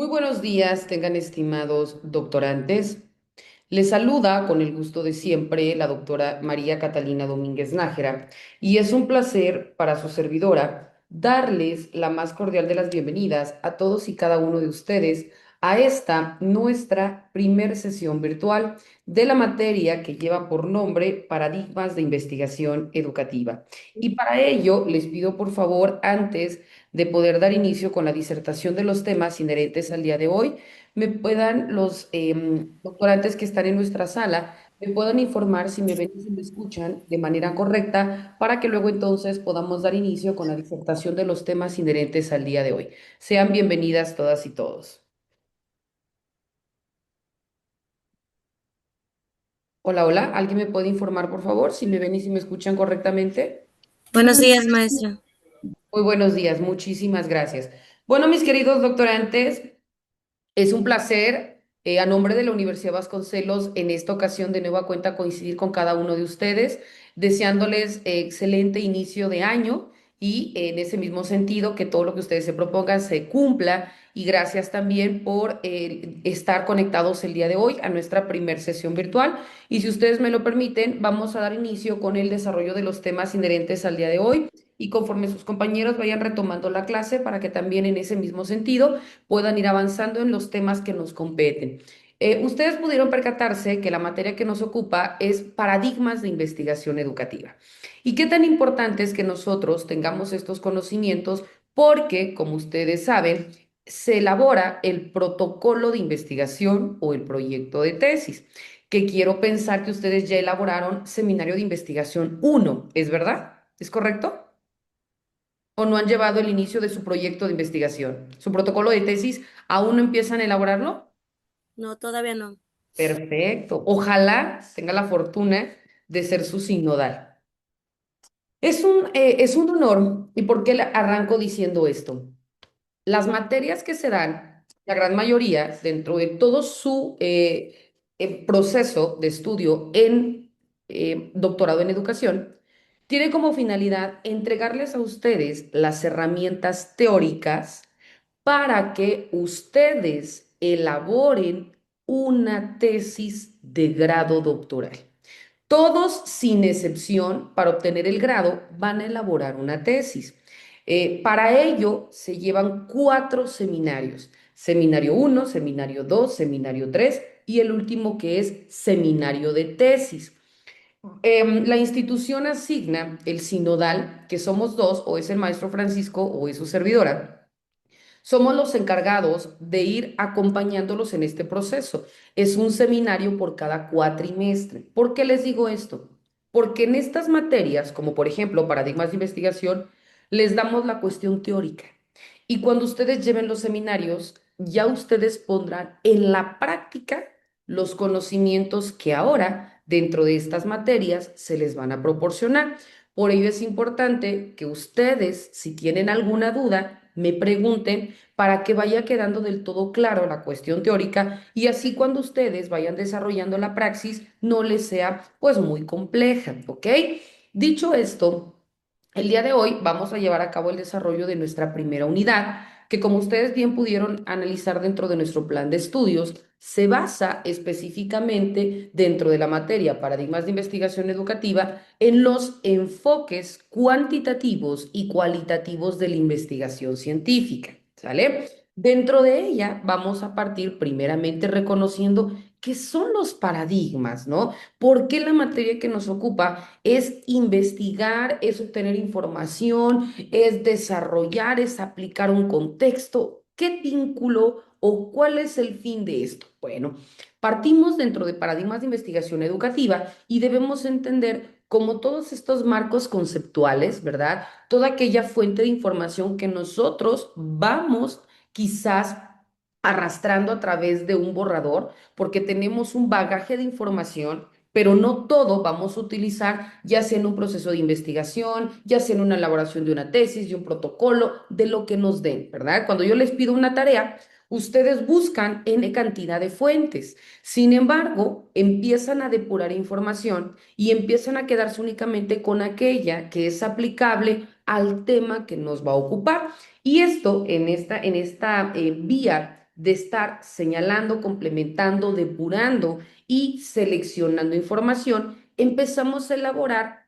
Muy buenos días, tengan estimados doctorantes. Les saluda con el gusto de siempre la doctora María Catalina Domínguez Nájera y es un placer para su servidora darles la más cordial de las bienvenidas a todos y cada uno de ustedes a esta nuestra primer sesión virtual de la materia que lleva por nombre Paradigmas de Investigación Educativa. Y para ello les pido por favor, antes de poder dar inicio con la disertación de los temas inherentes al día de hoy, me puedan los doctorantes que están en nuestra sala, me puedan informar si me ven y si me escuchan de manera correcta para que luego entonces podamos dar inicio con la disertación de los temas inherentes al día de hoy. Sean bienvenidas todas y todos. Hola, hola, ¿alguien me puede informar por favor si me ven y si me escuchan correctamente? Buenos días, maestra. Muy buenos días, muchísimas gracias. Bueno, mis queridos doctorantes, es un placer, a nombre de la Universidad Vasconcelos, en esta ocasión de nueva cuenta coincidir con cada uno de ustedes, deseándoles excelente inicio de año y en ese mismo sentido que todo lo que ustedes se propongan se cumpla y gracias también por estar conectados el día de hoy a nuestra primer sesión virtual. Y si ustedes me lo permiten, vamos a dar inicio con el desarrollo de los temas inherentes al día de hoy y conforme sus compañeros vayan retomando la clase para que también en ese mismo sentido puedan ir avanzando en los temas que nos competen. Ustedes pudieron percatarse que la materia que nos ocupa es paradigmas de investigación educativa. ¿Y qué tan importante es que nosotros tengamos estos conocimientos? Porque, como ustedes saben, se elabora el protocolo de investigación o el proyecto de tesis, que quiero pensar que ustedes ya elaboraron seminario de investigación uno, ¿es verdad? ¿Es correcto? ¿O no han llevado el inicio de su proyecto de investigación? ¿Su protocolo de tesis aún no empiezan a elaborarlo? No, todavía no. Perfecto. Ojalá tenga la fortuna de ser su sinodal. Es un honor. ¿Y por qué arranco diciendo esto? Las materias que se dan, la gran mayoría, dentro de todo su proceso de estudio en doctorado en educación, tiene como finalidad entregarles a ustedes las herramientas teóricas para que ustedes elaboren una tesis de grado doctoral. Todos, sin excepción, para obtener el grado, van a elaborar una tesis. Para ello se llevan cuatro seminarios. Seminario uno, seminario 2, seminario 3 y el último que es seminario de tesis. La institución asigna el sinodal, que somos dos, o es el maestro Francisco o es su servidora. Somos los encargados de ir acompañándolos en este proceso. Es un seminario por cada cuatrimestre. ¿Por qué les digo esto? Porque en estas materias, como por ejemplo paradigmas de investigación, les damos la cuestión teórica. Y cuando ustedes lleven los seminarios, ya ustedes pondrán en la práctica los conocimientos que ahora dentro de estas materias se les van a proporcionar. Por ello es importante que ustedes, si tienen alguna duda, me pregunten para que vaya quedando del todo claro la cuestión teórica y así cuando ustedes vayan desarrollando la praxis no les sea pues muy compleja, ¿ok? Dicho esto, el día de hoy vamos a llevar a cabo el desarrollo de nuestra primera unidad, que como ustedes bien pudieron analizar dentro de nuestro plan de estudios, se basa específicamente dentro de la materia Paradigmas de Investigación Educativa en los enfoques cuantitativos y cualitativos de la investigación científica, ¿sale? Dentro de ella vamos a partir primeramente reconociendo qué son los paradigmas, ¿no? ¿Por qué la materia que nos ocupa es investigar, es obtener información, es desarrollar, es aplicar un contexto? ¿Qué vínculo o cuál es el fin de esto? Bueno, partimos dentro de paradigmas de investigación educativa y debemos entender como todos estos marcos conceptuales, ¿verdad? Toda aquella fuente de información que nosotros vamos quizás arrastrando a través de un borrador, porque tenemos un bagaje de información, pero no todo vamos a utilizar, ya sea en un proceso de investigación, ya sea en una elaboración de una tesis, de un protocolo, de lo que nos den, ¿verdad? Cuando yo les pido una tarea, ustedes buscan N cantidad de fuentes. Sin embargo, empiezan a depurar información y empiezan a quedarse únicamente con aquella que es aplicable al tema que nos va a ocupar. Y esto, en esta vía de estar señalando, complementando, depurando y seleccionando información, empezamos a elaborar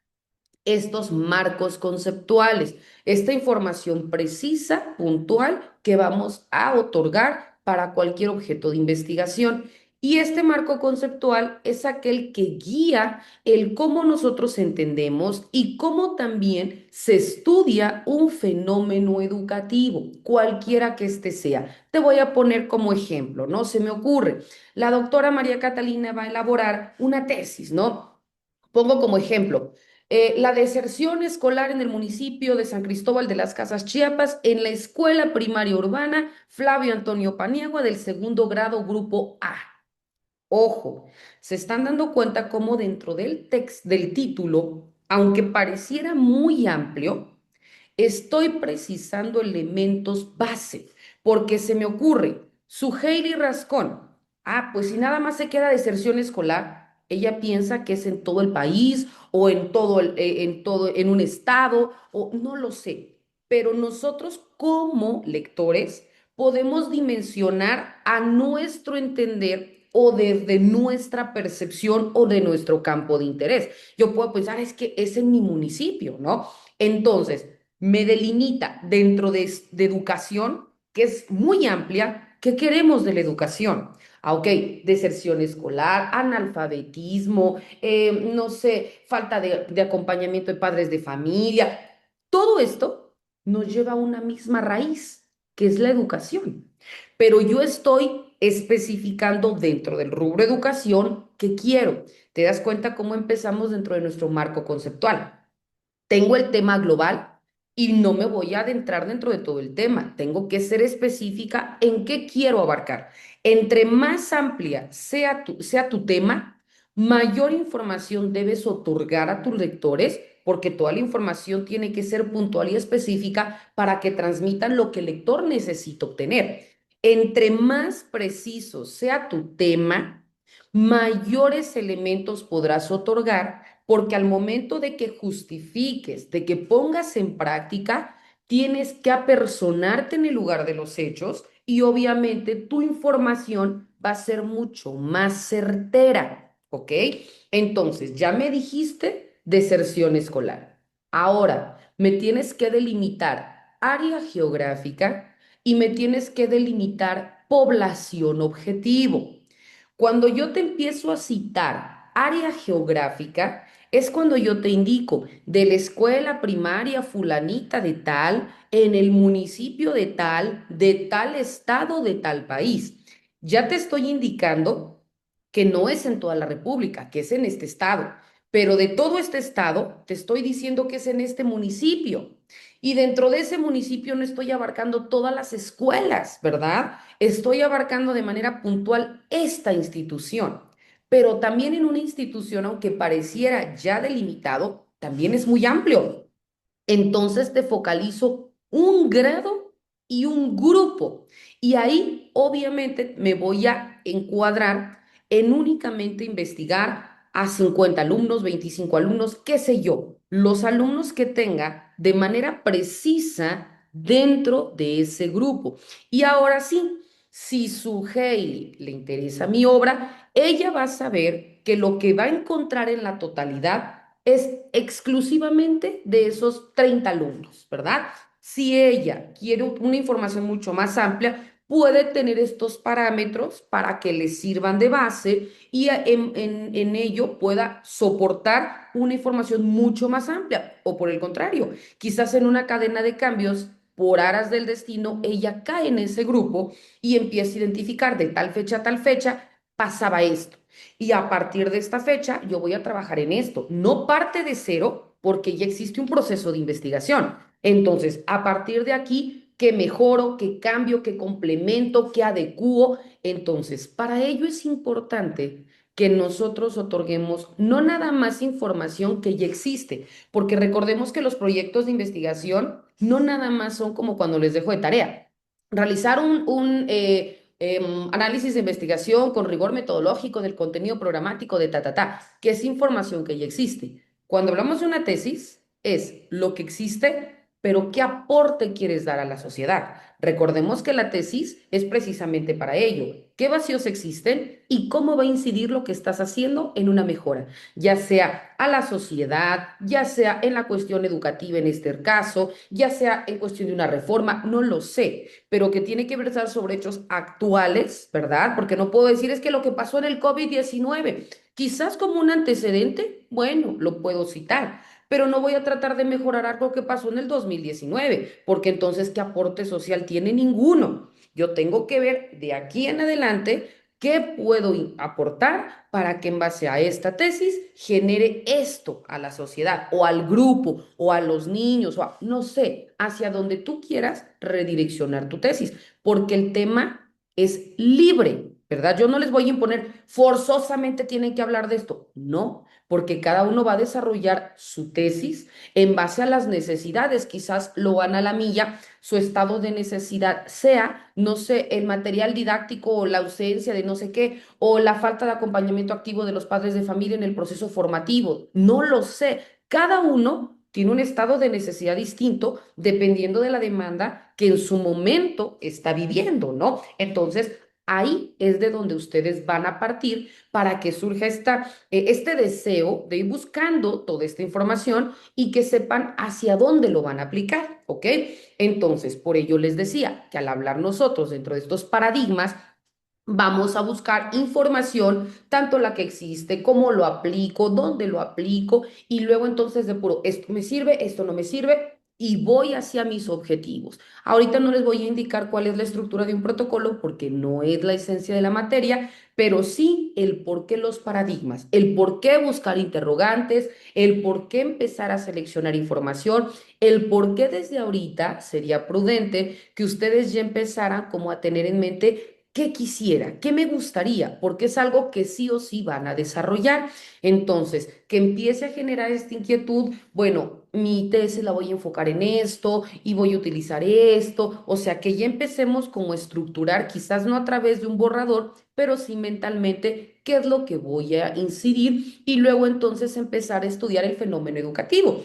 estos marcos conceptuales, esta información precisa, puntual, que vamos a otorgar para cualquier objeto de investigación. Y este marco conceptual es aquel que guía el cómo nosotros entendemos y cómo también se estudia un fenómeno educativo, cualquiera que éste sea. Te voy a poner como ejemplo, ¿no? Se me ocurre, la doctora María Catalina va a elaborar una tesis, ¿no? Pongo como ejemplo, la deserción escolar en el municipio de San Cristóbal de las Casas, Chiapas, en la escuela primaria urbana Flavio Antonio Paniagua del segundo grado, grupo A. Ojo, se están dando cuenta cómo dentro del del título, aunque pareciera muy amplio, estoy precisando elementos base, porque se me ocurre, Suheili Rascón, pues si nada más se queda deserción escolar, ella piensa que es en todo el país o en en un estado, o no lo sé, pero nosotros como lectores podemos dimensionar a nuestro entender o desde nuestra percepción o de nuestro campo de interés. Yo puedo pensar, es que es en mi municipio, ¿no? Entonces, me delimita dentro de educación, que es muy amplia, ¿qué queremos de la educación? Ok, deserción escolar, analfabetismo, no sé, falta de acompañamiento de padres de familia. Todo esto nos lleva a una misma raíz, que es la educación. Pero yo estoy especificando dentro del rubro educación qué quiero. ¿Te das cuenta cómo empezamos dentro de nuestro marco conceptual? Tengo el tema global y no me voy a adentrar dentro de todo el tema. Tengo que ser específica en qué quiero abarcar. Entre más amplia sea tu tema, mayor información debes otorgar a tus lectores, porque toda la información tiene que ser puntual y específica para que transmitan lo que el lector necesita obtener. Entre más preciso sea tu tema, mayores elementos podrás otorgar, porque al momento de que justifiques, de que pongas en práctica, tienes que apersonarte en el lugar de los hechos y obviamente tu información va a ser mucho más certera, ¿ok? Entonces, ya me dijiste deserción escolar. Ahora, me tienes que delimitar área geográfica y me tienes que delimitar población objetivo. Cuando yo te empiezo a citar área geográfica, es cuando yo te indico de la escuela primaria fulanita de tal, en el municipio de tal estado, de tal país. Ya te estoy indicando que no es en toda la República, que es en este estado, pero de todo este estado te estoy diciendo que es en este municipio. Y dentro de ese municipio no estoy abarcando todas las escuelas, ¿verdad? Estoy abarcando de manera puntual esta institución, pero también en una institución, aunque pareciera ya delimitado, también es muy amplio. Entonces te focalizo un grado y un grupo. Y ahí obviamente me voy a encuadrar en únicamente investigar a 50 alumnos, 25 alumnos, qué sé yo, los alumnos que tenga de manera precisa dentro de ese grupo. Y ahora sí, si su Hailey le interesa mi obra, ella va a saber que lo que va a encontrar en la totalidad es exclusivamente de esos 30 alumnos, ¿verdad? Si ella quiere una información mucho más amplia, puede tener estos parámetros para que le sirvan de base y en ello pueda soportar una información mucho más amplia. O por el contrario, quizás en una cadena de cambios, por aras del destino, ella cae en ese grupo y empieza a identificar de tal fecha a tal fecha pasaba esto. Y a partir de esta fecha, yo voy a trabajar en esto. No parte de cero, porque ya existe un proceso de investigación. Entonces, a partir de aquí, ¿qué mejoro, qué cambio, qué complemento, qué adecuo? Entonces, para ello es importante que nosotros otorguemos no nada más información que ya existe, porque recordemos que los proyectos de investigación no nada más son como cuando les dejo de tarea. Realizar análisis de investigación con rigor metodológico del contenido programático de que es información que ya existe. Cuando hablamos de una tesis, es lo que existe pero ¿qué aporte quieres dar a la sociedad? Recordemos que la tesis es precisamente para ello. ¿Qué vacíos existen y cómo va a incidir lo que estás haciendo en una mejora? Ya sea a la sociedad, ya sea en la cuestión educativa en este caso, ya sea en cuestión de una reforma, no lo sé, pero que tiene que versar sobre hechos actuales, ¿verdad? Porque no puedo decir es que lo que pasó en el COVID-19, quizás como un antecedente, bueno, lo puedo citar, pero no voy a tratar de mejorar algo que pasó en el 2019, porque entonces, ¿qué aporte social tiene? Ninguno. Yo tengo que ver de aquí en adelante qué puedo aportar para que en base a esta tesis genere esto a la sociedad o al grupo o a los niños o no sé, hacia donde tú quieras redireccionar tu tesis, porque el tema es libre, ¿verdad? Yo no les voy a imponer forzosamente tienen que hablar de esto, no, porque cada uno va a desarrollar su tesis en base a las necesidades, quizás lo van a la milla, su estado de necesidad sea, no sé, el material didáctico o la ausencia de no sé qué, o la falta de acompañamiento activo de los padres de familia en el proceso formativo, no lo sé, cada uno tiene un estado de necesidad distinto dependiendo de la demanda que en su momento está viviendo, ¿no? Entonces, ahí es de donde ustedes van a partir para que surja este deseo de ir buscando toda esta información y que sepan hacia dónde lo van a aplicar, ¿ok? Entonces, por ello les decía que al hablar nosotros dentro de estos paradigmas, vamos a buscar información, tanto la que existe, cómo lo aplico, dónde lo aplico, y luego entonces de puro, esto me sirve, esto no me sirve, y voy hacia mis objetivos. Ahorita no les voy a indicar cuál es la estructura de un protocolo porque no es la esencia de la materia, pero sí el por qué los paradigmas, el por qué buscar interrogantes, el por qué empezar a seleccionar información, el por qué desde ahorita sería prudente que ustedes ya empezaran como a tener en mente qué quisiera, qué me gustaría, porque es algo que sí o sí van a desarrollar. Entonces, que empiece a generar esta inquietud, bueno, mi tesis la voy a enfocar en esto y voy a utilizar esto, o sea, que ya empecemos como a estructurar, quizás no a través de un borrador, pero sí mentalmente qué es lo que voy a incidir y luego entonces empezar a estudiar el fenómeno educativo.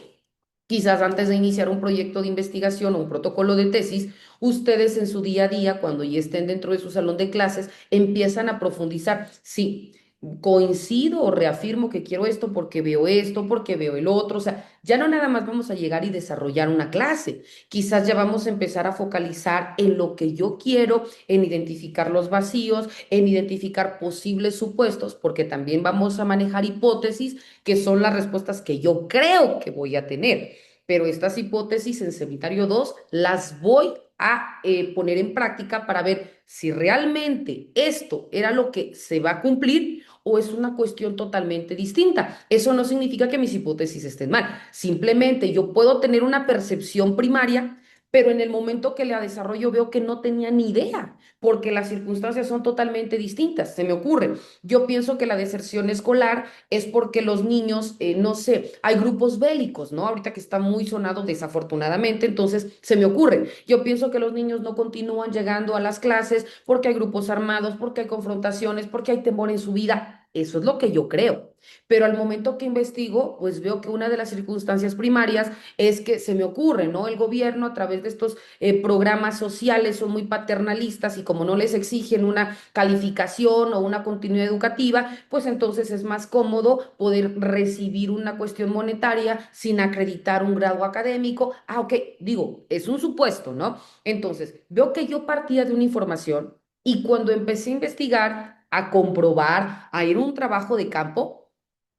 Quizás antes de iniciar un proyecto de investigación o un protocolo de tesis, ustedes en su día a día, cuando ya estén dentro de su salón de clases, empiezan a profundizar. Sí, coincido o reafirmo que quiero esto, porque veo el otro. O sea, ya no nada más vamos a llegar y desarrollar una clase. Quizás ya vamos a empezar a focalizar en lo que yo quiero, en identificar los vacíos, en identificar posibles supuestos, porque también vamos a manejar hipótesis que son las respuestas que yo creo que voy a tener. Pero estas hipótesis en seminario 2 las voy a poner en práctica para ver si realmente esto era lo que se va a cumplir o es una cuestión totalmente distinta. Eso no significa que mis hipótesis estén mal. Simplemente yo puedo tener una percepción primaria, pero en el momento que la desarrollo veo que no tenía ni idea, porque las circunstancias son totalmente distintas. Se me ocurre. Yo pienso que la deserción escolar es porque los niños, no sé, hay grupos bélicos, ¿no? Ahorita que está muy sonado desafortunadamente, entonces se me ocurre. Yo pienso que los niños no continúan llegando a las clases porque hay grupos armados, porque hay confrontaciones, porque hay temor en su vida. Eso es lo que yo creo. Pero al momento que investigo, pues veo que una de las circunstancias primarias es que se me ocurre, ¿no? El gobierno a través de estos programas sociales son muy paternalistas y como no les exigen una calificación o una continuidad educativa, pues entonces es más cómodo poder recibir una cuestión monetaria sin acreditar un grado académico. Ah, ok, digo, es un supuesto, ¿no? Entonces, veo que yo partía de una información y cuando empecé a investigar, a comprobar, a ir a un trabajo de campo,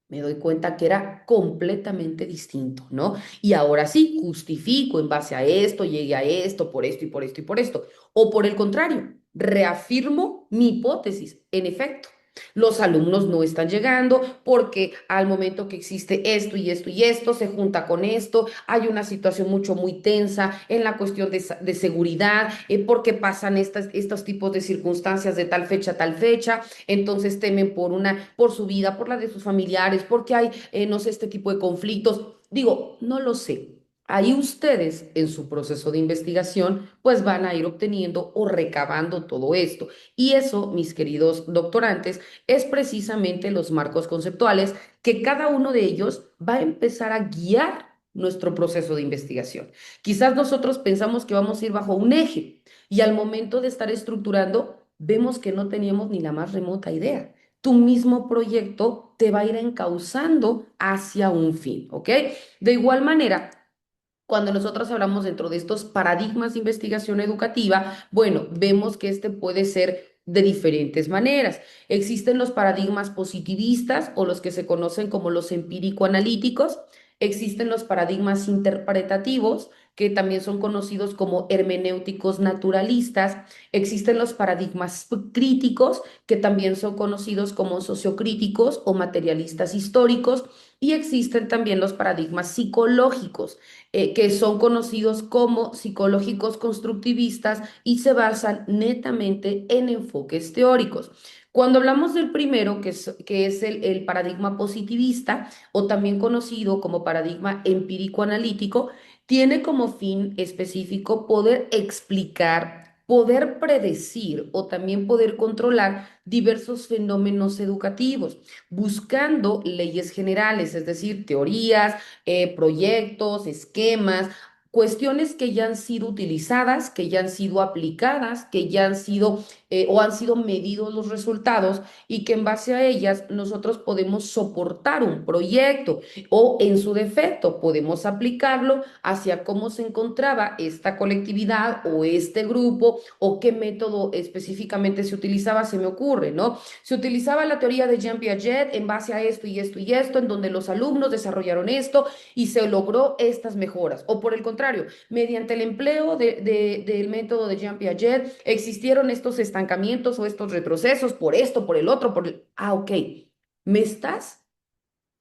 me doy cuenta que era completamente distinto, ¿no? Y ahora sí, justifico en base a esto, llegué a esto, por esto y por esto y por esto. O por el contrario, reafirmo mi hipótesis. En efecto, los alumnos no están llegando porque al momento que existe esto y esto y esto, se junta con esto, hay una situación muy tensa en la cuestión de seguridad, porque pasan estos tipos de circunstancias de tal fecha a tal fecha, entonces temen por su vida, por la de sus familiares, porque hay, no sé, este tipo de conflictos. Digo, no lo sé. Ahí ustedes en su proceso de investigación pues van a ir obteniendo o recabando todo esto. Y eso, mis queridos doctorantes, es precisamente los marcos conceptuales que cada uno de ellos va a empezar a guiar nuestro proceso de investigación. Quizás nosotros pensamos que vamos a ir bajo un eje y al momento de estar estructurando, vemos que no teníamos ni la más remota idea. Tu mismo proyecto te va a ir encauzando hacia un fin, ¿ok? De igual manera, cuando nosotros hablamos dentro de estos paradigmas de investigación educativa, bueno, vemos que este puede ser de diferentes maneras. Existen los paradigmas positivistas o los que se conocen como los empírico-analíticos. Existen los paradigmas interpretativos, que también son conocidos como hermenéuticos naturalistas. Existen los paradigmas críticos, que también son conocidos como sociocríticos o materialistas históricos. Y existen también los paradigmas psicológicos, que son conocidos como psicológicos constructivistas y se basan netamente en enfoques teóricos. Cuando hablamos del primero, que es el paradigma positivista o también conocido como paradigma empírico-analítico, tiene como fin específico poder explicar, poder predecir o también poder controlar diversos fenómenos educativos, buscando leyes generales, es decir, teorías, proyectos, esquemas, cuestiones que ya han sido utilizadas, que ya han sido aplicadas, que ya han sido o han sido medidos los resultados y que en base a ellas nosotros podemos soportar un proyecto o en su defecto podemos aplicarlo hacia cómo se encontraba esta colectividad o este grupo o qué método específicamente se utilizaba, se me ocurre, ¿no? Se utilizaba la teoría de Jean Piaget en base a esto y esto y esto, en donde los alumnos desarrollaron esto y se logró estas mejoras. O por el contrario, mediante el empleo del método de Jean Piaget existieron estos estancamientos o estos retrocesos por esto, por el otro, por el... Ah, ok. Me estás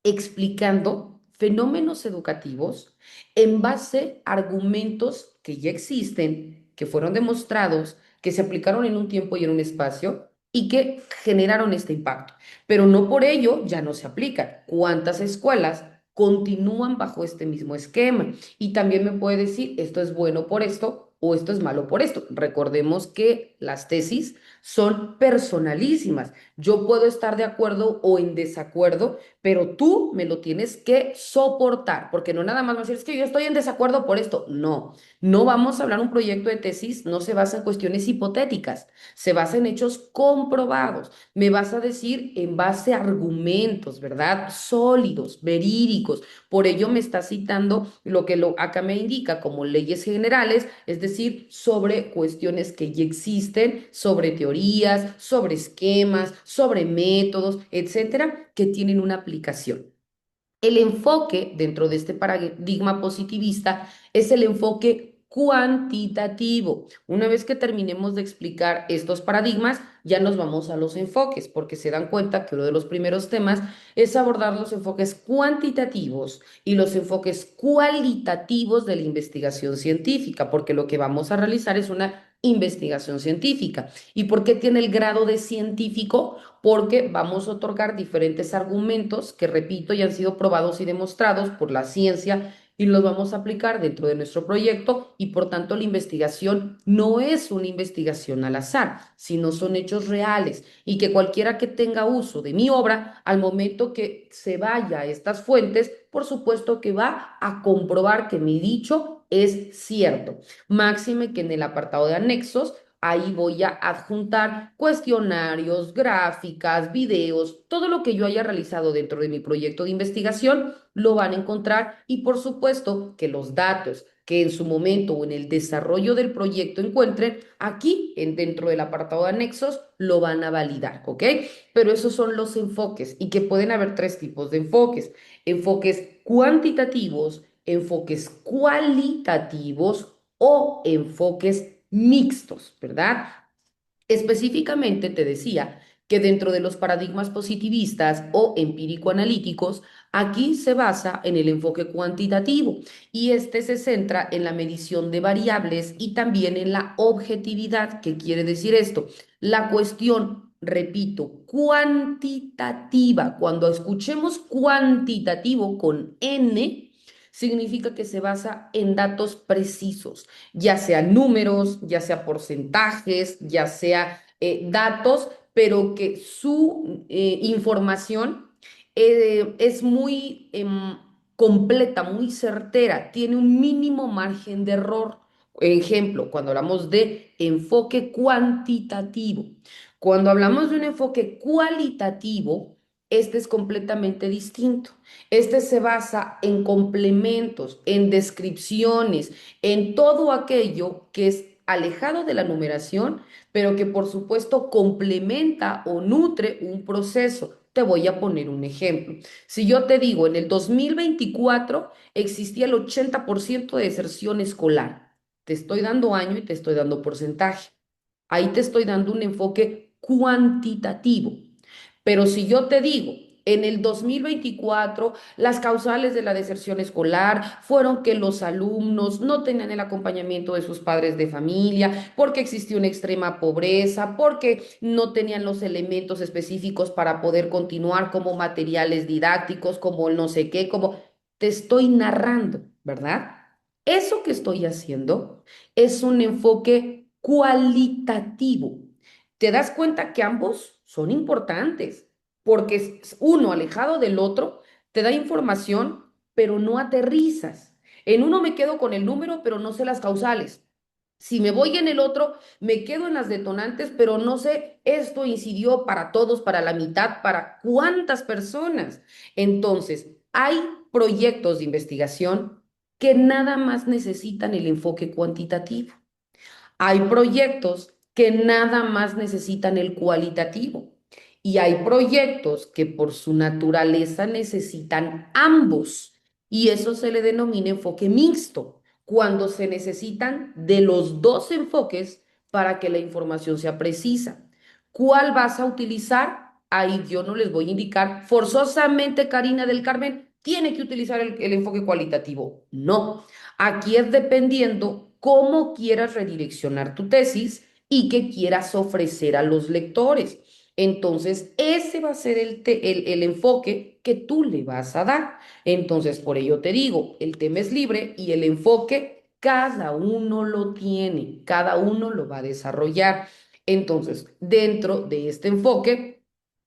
explicando fenómenos educativos en base a argumentos que ya existen, que fueron demostrados, que se aplicaron en un tiempo y en un espacio y que generaron este impacto. Pero no por ello ya no se aplica. ¿Cuántas escuelas continúan bajo este mismo esquema? Y también me puede decir, esto es bueno por esto o esto es malo por esto. Recordemos que las tesis son personalísimas. Yo puedo estar de acuerdo o en desacuerdo, pero tú me lo tienes que soportar, porque no nada más vas a decir, es que yo estoy en desacuerdo por esto. No, no vamos a hablar un proyecto de tesis, no se basa en cuestiones hipotéticas, se basa en hechos comprobados. Me vas a decir en base a argumentos, ¿verdad? Sólidos, verídicos. Por ello me está citando lo que acá me indica como leyes generales, es decir, sobre cuestiones que ya existen, sobre teorías, sobre esquemas, sobre métodos, etcétera, que tienen una aplicación. El enfoque dentro de este paradigma positivista es el enfoque cuantitativo. Una vez que terminemos de explicar estos paradigmas, ya nos vamos a los enfoques, porque se dan cuenta que uno de los primeros temas es abordar los enfoques cuantitativos y los enfoques cualitativos de la investigación científica, porque lo que vamos a realizar es una investigación científica. ¿Y por qué tiene el grado de científico? Porque vamos a otorgar diferentes argumentos que, repito, ya han sido probados y demostrados por la ciencia y los vamos a aplicar dentro de nuestro proyecto y por tanto la investigación no es una investigación al azar, sino son hechos reales y que cualquiera que tenga uso de mi obra, al momento que se vaya a estas fuentes, por supuesto que va a comprobar que mi dicho es cierto. Máxime que en el apartado de anexos ahí voy a adjuntar cuestionarios, gráficas, videos, todo lo que yo haya realizado dentro de mi proyecto de investigación lo van a encontrar y por supuesto que los datos que en su momento o en el desarrollo del proyecto encuentren aquí dentro del apartado de anexos lo van a validar, ¿ok? Pero esos son los enfoques y que pueden haber tres tipos de enfoques: enfoques cuantitativos, enfoques cualitativos o enfoques mixtos, ¿verdad? Específicamente te decía que dentro de los paradigmas positivistas o empírico-analíticos, aquí se basa en el enfoque cuantitativo y este se centra en la medición de variables y también en la objetividad. ¿Qué quiere decir esto? La cuestión, repito, cuantitativa. Cuando escuchemos cuantitativo con N, significa que se basa en datos precisos, ya sea números, ya sea porcentajes, ya sea datos, pero que su información es muy completa, muy certera, tiene un mínimo margen de error. Ejemplo, cuando hablamos de enfoque cuantitativo. Cuando hablamos de un enfoque cualitativo, este es completamente distinto. Este se basa en complementos, en descripciones, en todo aquello que es alejado de la numeración, pero que por supuesto complementa o nutre un proceso. Te voy a poner un ejemplo. Si yo te digo, en el 2024 existía el 80% de deserción escolar, te estoy dando año y te estoy dando porcentaje. Ahí te estoy dando un enfoque cuantitativo. Pero si yo te digo, en el 2024, las causales de la deserción escolar fueron que los alumnos no tenían el acompañamiento de sus padres de familia, porque existía una extrema pobreza, porque no tenían los elementos específicos para poder continuar como materiales didácticos, como el no sé qué, como te estoy narrando, ¿verdad? Eso que estoy haciendo es un enfoque cualitativo. ¿Te das cuenta que ambos son importantes? Porque uno alejado del otro te da información, pero no aterrizas. En uno me quedo con el número, pero no sé las causales. Si me voy en el otro, me quedo en las detonantes, pero no sé, esto incidió para todos, para la mitad, para cuántas personas. Entonces, hay proyectos de investigación que nada más necesitan el enfoque cuantitativo. Hay proyectos que nada más necesitan el cualitativo y hay proyectos que por su naturaleza necesitan ambos y eso se le denomina enfoque mixto, cuando se necesitan de los dos enfoques para que la información sea precisa. ¿Cuál vas a utilizar? Ahí yo no les voy a indicar forzosamente, Karina del Carmen, tiene que utilizar el enfoque cualitativo. No, aquí es dependiendo cómo quieras redireccionar tu tesis y qué quieras ofrecer a los lectores. Entonces, ese va a ser el enfoque que tú le vas a dar. Entonces, por ello te digo, el tema es libre y el enfoque cada uno lo tiene, cada uno lo va a desarrollar. Entonces, dentro de este enfoque,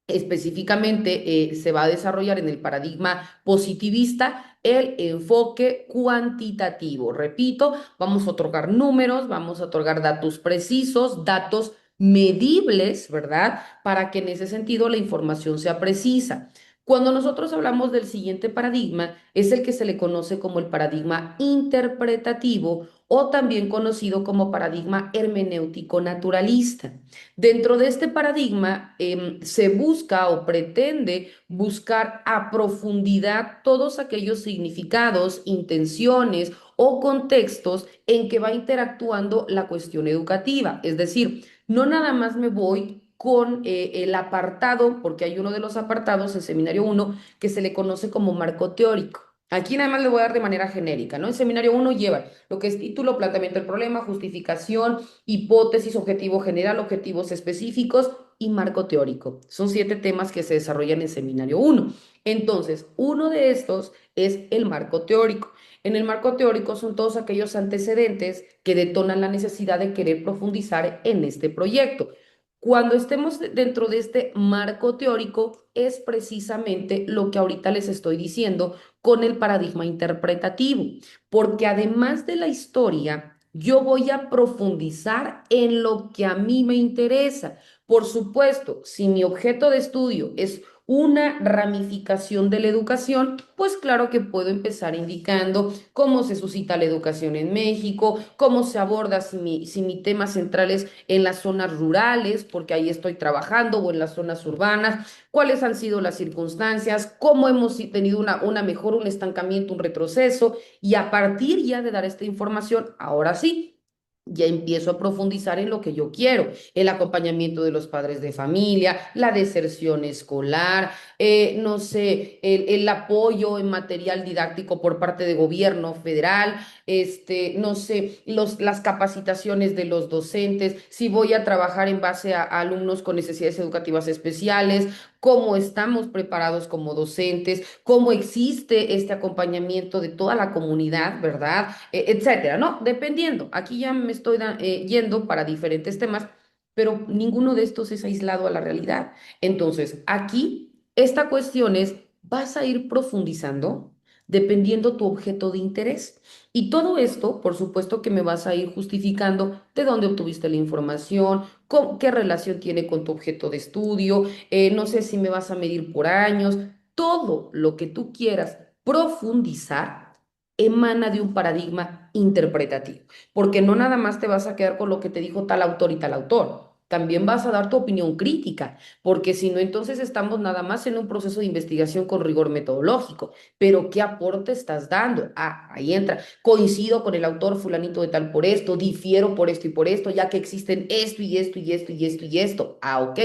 específicamente se va a desarrollar en el paradigma positivista el enfoque cuantitativo. Repito, vamos a otorgar números, vamos a otorgar datos precisos, datos medibles, ¿verdad? Para que en ese sentido la información sea precisa. Cuando nosotros hablamos del siguiente paradigma, es el que se le conoce como el paradigma interpretativo o también conocido como paradigma hermenéutico naturalista. Dentro de este paradigma se busca o pretende buscar a profundidad todos aquellos significados, intenciones o contextos en que va interactuando la cuestión educativa. Es decir, no nada más me voy con el apartado, porque hay uno de los apartados en Seminario 1 que se le conoce como marco teórico. Aquí nada más le voy a dar de manera genérica, ¿no? En Seminario 1 lleva lo que es título, planteamiento del problema, justificación, hipótesis, objetivo general, objetivos específicos y marco teórico. Son 7 temas que se desarrollan en Seminario 1. Entonces, uno de estos es el marco teórico. En el marco teórico son todos aquellos antecedentes que detonan la necesidad de querer profundizar en este proyecto. Cuando estemos dentro de este marco teórico, es precisamente lo que ahorita les estoy diciendo con el paradigma interpretativo, porque además de la historia, yo voy a profundizar en lo que a mí me interesa. Por supuesto, si mi objeto de estudio es una ramificación de la educación, pues claro que puedo empezar indicando cómo se suscita la educación en México, cómo se aborda si mi tema central es en las zonas rurales, porque ahí estoy trabajando, o en las zonas urbanas, cuáles han sido las circunstancias, cómo hemos tenido una mejora, un estancamiento, un retroceso, y a partir ya de dar esta información, ahora sí, ya empiezo a profundizar en lo que yo quiero, el acompañamiento de los padres de familia, la deserción escolar, no sé, el apoyo en material didáctico por parte de gobierno federal, no sé, las capacitaciones de los docentes, si voy a trabajar en base a alumnos con necesidades educativas especiales, cómo estamos preparados como docentes, cómo existe este acompañamiento de toda la comunidad, ¿verdad? Etcétera, ¿no? Dependiendo. Aquí ya me estoy yendo para diferentes temas, pero ninguno de estos es aislado a la realidad. Entonces, aquí esta cuestión es, vas a ir profundizando dependiendo tu objeto de interés. Y todo esto, por supuesto que me vas a ir justificando de dónde obtuviste la información, qué relación tiene con tu objeto de estudio, no sé si me vas a medir por años, todo lo que tú quieras profundizar emana de un paradigma interpretativo, porque no nada más te vas a quedar con lo que te dijo tal autor y tal autor. También vas a dar tu opinión crítica, porque si no, entonces estamos nada más en un proceso de investigación con rigor metodológico. Pero ¿qué aporte estás dando? Ah, ahí entra. Coincido con el autor fulanito de tal por esto, difiero por esto y por esto, ya que existen esto y esto y esto y esto y esto. Ah, ok.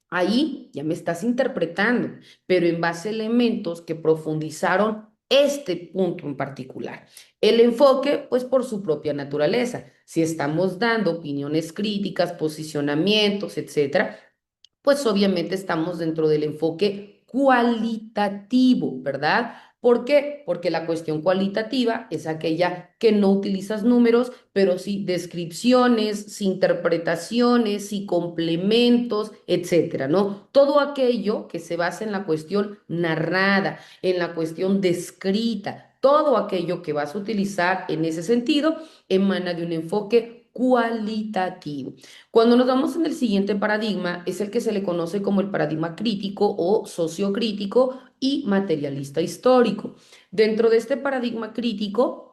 Ahí ya me estás interpretando, pero en base a elementos que profundizaron este punto en particular. El enfoque, pues por su propia naturaleza. Si estamos dando opiniones críticas, posicionamientos, etcétera, pues obviamente estamos dentro del enfoque cualitativo, ¿verdad? ¿Por qué? Porque la cuestión cualitativa es aquella que no utilizas números, pero sí descripciones, sí interpretaciones, sí complementos, etcétera, ¿no? Todo aquello que se basa en la cuestión narrada, en la cuestión descrita, todo aquello que vas a utilizar en ese sentido emana de un enfoque cualitativo. Cuando nos vamos en el siguiente paradigma, es el que se le conoce como el paradigma crítico o sociocrítico y materialista histórico. Dentro de este paradigma crítico,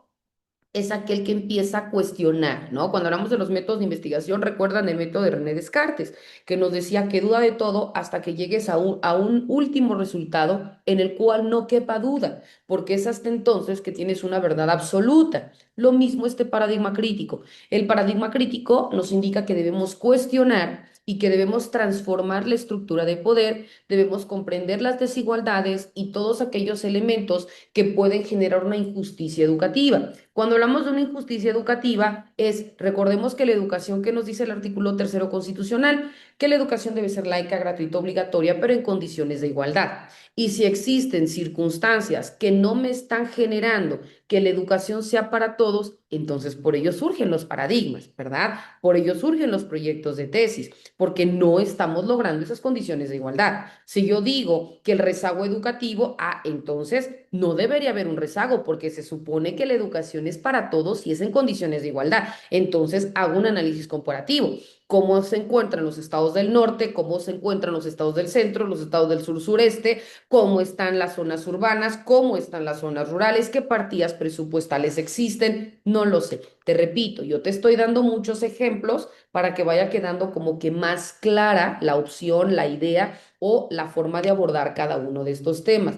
es aquel que empieza a cuestionar, ¿no? Cuando hablamos de los métodos de investigación, recuerdan el método de René Descartes, que nos decía que duda de todo hasta que llegues a un último resultado en el cual no quepa duda, porque es hasta entonces que tienes una verdad absoluta. Lo mismo este paradigma crítico. El paradigma crítico nos indica que debemos cuestionar y que debemos transformar la estructura de poder, debemos comprender las desigualdades y todos aquellos elementos que pueden generar una injusticia educativa. Cuando hablamos de una injusticia educativa, recordemos que la educación que nos dice el artículo tercero constitucional, que la educación debe ser laica, gratuita, obligatoria, pero en condiciones de igualdad. Y si existen circunstancias que no me están generando que la educación sea para todos, entonces por ello surgen los paradigmas, ¿verdad? Por ello surgen los proyectos de tesis, porque no estamos logrando esas condiciones de igualdad. Si yo digo que el rezago educativo, entonces no debería haber un rezago, porque se supone que la educación es para todos y es en condiciones de igualdad. Entonces hago un análisis comparativo. ¿Cómo se encuentran los estados del norte? ¿Cómo se encuentran los estados del centro? ¿Los estados del sur sureste? ¿Cómo están las zonas urbanas? ¿Cómo están las zonas rurales? ¿Qué partidas presupuestales existen? No lo sé. Te repito, yo te estoy dando muchos ejemplos para que vaya quedando como que más clara la opción, la idea o la forma de abordar cada uno de estos temas.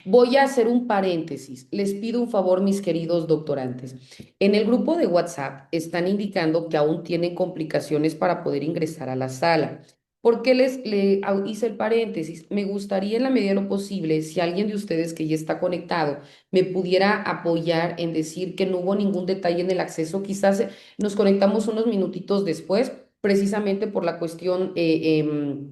Voy a hacer un paréntesis. Les pido un favor, mis queridos doctorantes. En el grupo de WhatsApp están indicando que aún tienen complicaciones para poder ingresar a la sala. ¿Por qué hice el paréntesis? Me gustaría en la medida de lo posible, si alguien de ustedes que ya está conectado me pudiera apoyar en decir que no hubo ningún detalle en el acceso, quizás nos conectamos unos minutitos después, precisamente por la cuestión de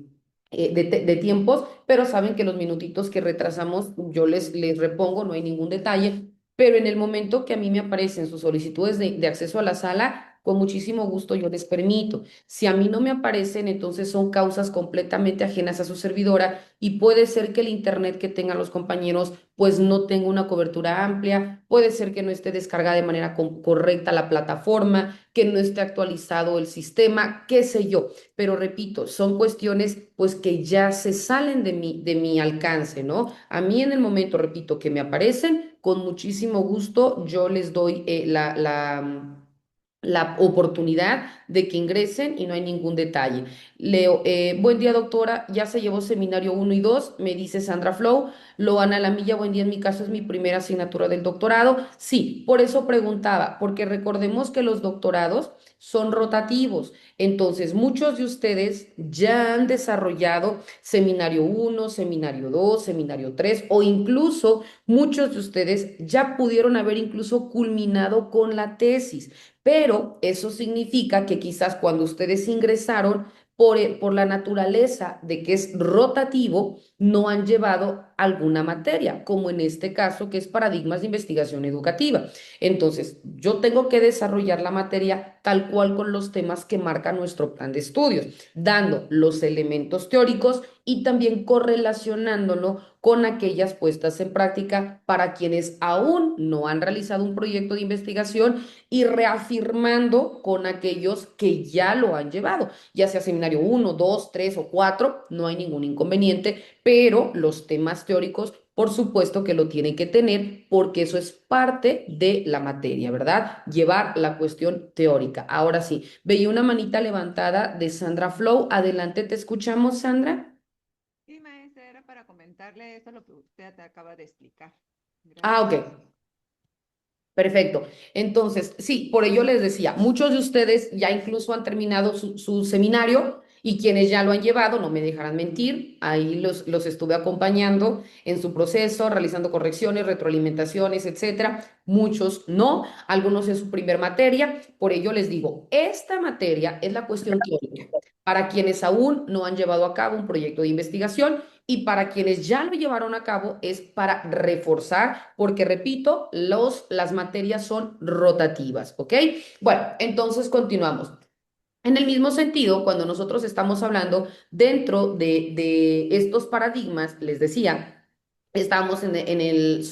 tiempos, pero saben que los minutitos que retrasamos yo les repongo, no hay ningún detalle, pero en el momento que a mí me aparecen sus solicitudes de acceso a la sala, con muchísimo gusto yo les permito. Si a mí no me aparecen, entonces son causas completamente ajenas a su servidora y puede ser que el internet que tengan los compañeros pues no tenga una cobertura amplia, puede ser que no esté descargada de manera correcta la plataforma, que no esté actualizado el sistema, qué sé yo, pero repito, son cuestiones pues que ya se salen de mi alcance, ¿no? A mí en el momento, repito, que me aparecen, con muchísimo gusto yo les doy la oportunidad de que ingresen y no hay ningún detalle. Leo, buen día doctora, ya se llevó seminario uno y 2 me dice Sandra Flow. Loana Lamilla, buen día, en mi caso es mi primera asignatura del doctorado. Sí, por eso preguntaba, porque recordemos que los doctorados son rotativos. Entonces, muchos de ustedes ya han desarrollado seminario uno, seminario 2, seminario 3 o incluso muchos de ustedes ya pudieron haber incluso culminado con la tesis, pero eso significa que quizás cuando ustedes ingresaron, por la naturaleza de que es rotativo, no han llevado alguna materia, como en este caso que es paradigmas de investigación educativa. Entonces, yo tengo que desarrollar la materia tal cual con los temas que marca nuestro plan de estudios, dando los elementos teóricos y también correlacionándolo con aquellas puestas en práctica para quienes aún no han realizado un proyecto de investigación y reafirmando con aquellos que ya lo han llevado, ya sea seminario uno 2 3 o 4 no hay ningún inconveniente, pero los temas teóricos, por supuesto que lo tienen que tener porque eso es parte de la materia, ¿verdad? Llevar la cuestión teórica. Ahora sí, veía una manita levantada de Sandra Flow. Adelante, te escuchamos, Sandra. Sí, maestra, era para comentarle eso lo que usted te acaba de explicar. Ah, ok. Gracias. Perfecto. Entonces, sí, por ello les decía, muchos de ustedes ya incluso han terminado su seminario y quienes ya lo han llevado, no me dejarán mentir, ahí los estuve acompañando en su proceso, realizando correcciones, retroalimentaciones, etcétera. Muchos no, algunos es su primer materia, por ello les digo, esta materia es la cuestión teórica. Para quienes aún no han llevado a cabo un proyecto de investigación, y para quienes ya lo llevaron a cabo es para reforzar, porque repito, las materias son rotativas, ¿ok? Bueno, entonces continuamos. En el mismo sentido, cuando nosotros estamos hablando dentro de estos paradigmas, les decía, estamos en el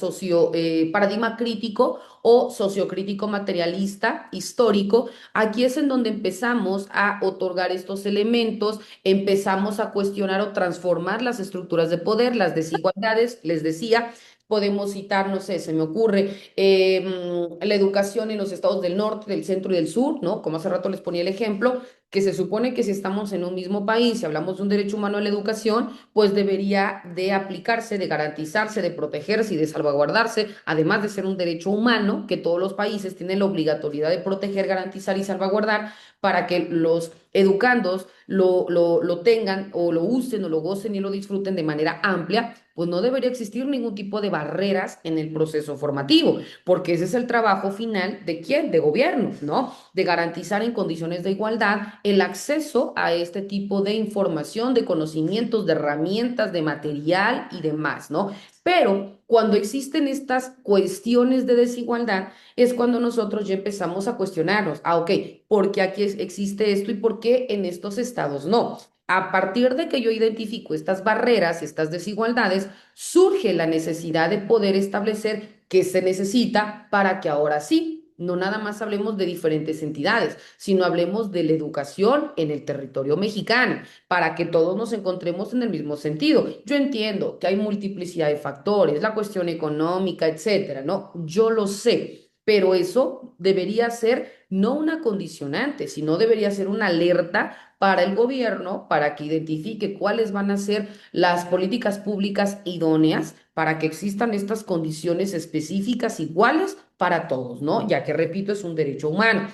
paradigma crítico o sociocrítico materialista histórico. Aquí es en donde empezamos a otorgar estos elementos, empezamos a cuestionar o transformar las estructuras de poder, las desigualdades, les decía. Podemos citar, no sé, se me ocurre, la educación en los estados del norte, del centro y del sur, ¿no? Como hace rato les ponía el ejemplo, que se supone que si estamos en un mismo país, si hablamos de un derecho humano a la educación, pues debería de aplicarse, de garantizarse, de protegerse y de salvaguardarse, además de ser un derecho humano que todos los países tienen la obligatoriedad de proteger, garantizar y salvaguardar para que los educandos lo tengan o lo usen o lo gocen y lo disfruten de manera amplia, pues no debería existir ningún tipo de barreras en el proceso formativo, porque ese es el trabajo final de quién, de gobierno, ¿no? De garantizar en condiciones de igualdad el acceso a este tipo de información, de conocimientos, de herramientas, de material y demás, ¿no? Pero cuando existen estas cuestiones de desigualdad, es cuando nosotros ya empezamos a cuestionarnos, ah, ok, ¿por qué aquí existe esto y por qué en estos estados no? A partir de que yo identifico estas barreras, estas desigualdades, surge la necesidad de poder establecer qué se necesita para que ahora sí, no nada más hablemos de diferentes entidades, sino hablemos de la educación en el territorio mexicano, para que todos nos encontremos en el mismo sentido. Yo entiendo que hay multiplicidad de factores, la cuestión económica, etcétera, ¿no? Yo lo sé, pero eso debería ser no una condicionante, sino debería ser una alerta para el gobierno, para que identifique cuáles van a ser las políticas públicas idóneas para que existan estas condiciones específicas iguales para todos, ¿no? Ya que, repito, es un derecho humano.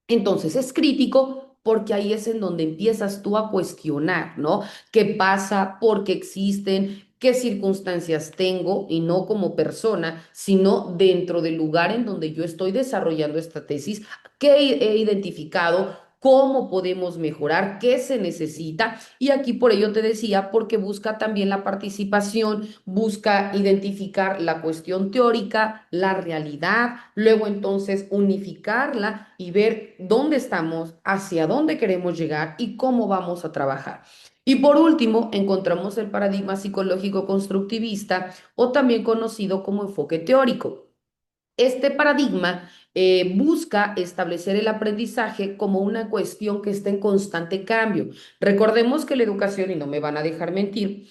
Entonces es crítico porque ahí es en donde empiezas tú a cuestionar, ¿no? ¿Qué pasa? ¿Por qué existen? ¿Qué circunstancias tengo? Y no como persona, sino dentro del lugar en donde yo estoy desarrollando esta tesis, ¿qué he identificado? ¿Cómo podemos mejorar? ¿Qué se necesita? Y aquí por ello te decía, porque busca también la participación, busca identificar la cuestión teórica, la realidad, luego entonces unificarla y ver dónde estamos, hacia dónde queremos llegar y cómo vamos a trabajar. Y por último, encontramos el paradigma psicológico constructivista o también conocido como enfoque teórico. Este paradigma busca establecer el aprendizaje como una cuestión que está en constante cambio. Recordemos que la educación, y no me van a dejar mentir,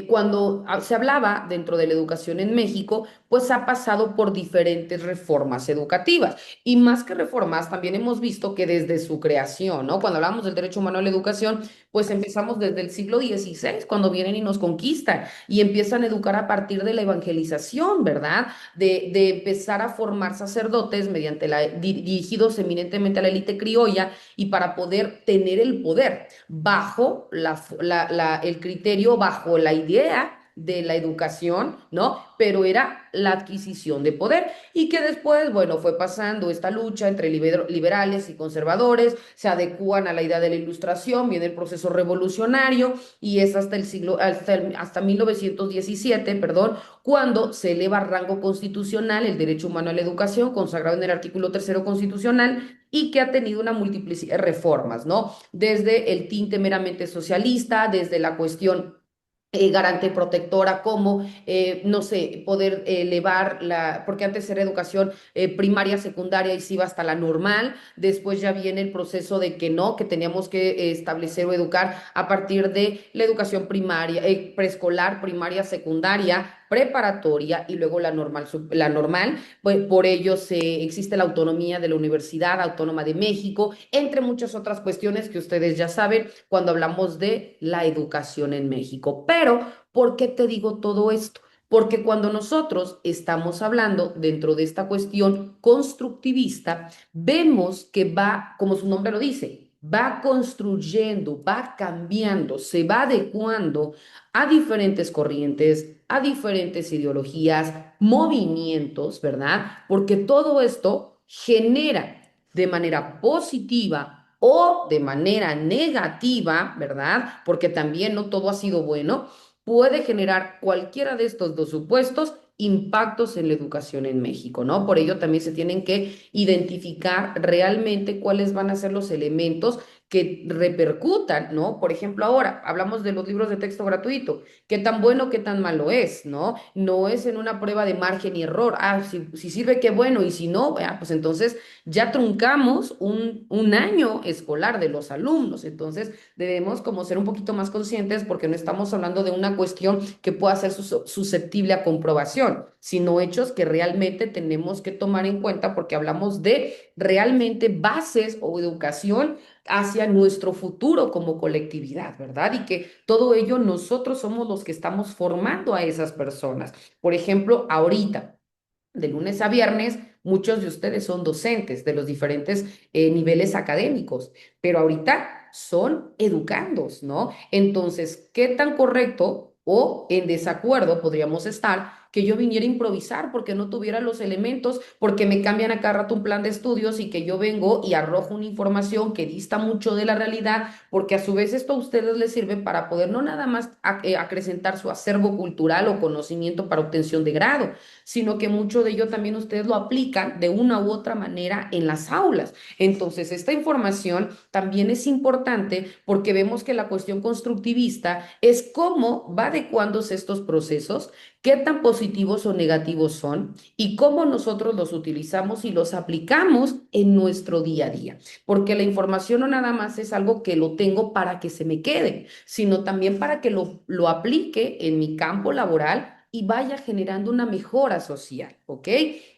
cuando se hablaba dentro de la educación en México, pues ha pasado por diferentes reformas educativas. Y más que reformas, también hemos visto que desde su creación, ¿no? Cuando hablamos del derecho humano a la educación, pues empezamos desde el siglo XVI, cuando vienen y nos conquistan y empiezan a educar a partir de la evangelización, ¿verdad? De empezar a formar sacerdotes mediante dirigidos eminentemente a la élite criolla y para poder tener el poder bajo el criterio, bajo la idea de la educación, ¿no? Pero era la adquisición de poder y que después, bueno, fue pasando esta lucha entre liberales y conservadores, se adecúan a la idea de la ilustración, viene el proceso revolucionario y es hasta el siglo, hasta 1917, perdón, cuando se eleva a rango constitucional el derecho humano a la educación, consagrado en el artículo tercero constitucional, y que ha tenido una multiplicidad de reformas, ¿no? Desde el tinte meramente socialista, desde la cuestión garante y protectora, como, no sé, poder elevar la, porque antes era educación primaria, secundaria y se iba hasta la normal, después ya viene el proceso de que no, que teníamos que establecer o educar a partir de la educación primaria, preescolar, primaria, secundaria, preparatoria y luego la normal, pues por ello existe la autonomía de la Universidad Autónoma de México, entre muchas otras cuestiones que ustedes ya saben cuando hablamos de la educación en México. Pero, ¿por qué te digo todo esto? Porque cuando nosotros estamos hablando dentro de esta cuestión constructivista, vemos que va, como su nombre lo dice, va construyendo, va cambiando, se va adecuando a diferentes corrientes, a diferentes ideologías, movimientos, ¿verdad? Porque todo esto genera de manera positiva o de manera negativa, ¿verdad? Porque también no todo ha sido bueno, puede generar cualquiera de estos dos supuestos impactos en la educación en México, ¿no? Por ello también se tienen que identificar realmente cuáles van a ser los elementos que repercutan, ¿no? Por ejemplo, ahora hablamos de los libros de texto gratuito. ¿Qué tan bueno, qué tan malo es, no? No es en una prueba de margen y error. Ah, si sirve, qué bueno, y si no, pues entonces ya truncamos un año escolar de los alumnos. Entonces debemos como ser un poquito más conscientes porque no estamos hablando de una cuestión que pueda ser susceptible a comprobación, sino hechos que realmente tenemos que tomar en cuenta porque hablamos de realmente bases o educación hacia nuestro futuro como colectividad, ¿verdad? Y que todo ello nosotros somos los que estamos formando a esas personas. Por ejemplo, ahorita, de lunes a viernes, muchos de ustedes son docentes de los diferentes niveles académicos, pero ahorita son educandos, ¿no? Entonces, ¿qué tan correcto o en desacuerdo podríamos estar que yo viniera a improvisar porque no tuviera los elementos, porque me cambian a cada rato un plan de estudios y que yo vengo y arrojo una información que dista mucho de la realidad, porque a su vez esto a ustedes les sirve para poder no nada más acrecentar su acervo cultural o conocimiento para obtención de grado, sino que mucho de ello también ustedes lo aplican de una u otra manera en las aulas. Entonces, esta información también es importante porque vemos que la cuestión constructivista es cómo va adecuándose estos procesos, qué tan positivos o negativos son y cómo nosotros los utilizamos y los aplicamos en nuestro día a día. Porque la información no nada más es algo que lo tengo para que se me quede, sino también para que lo aplique en mi campo laboral y vaya generando una mejora social, ¿ok?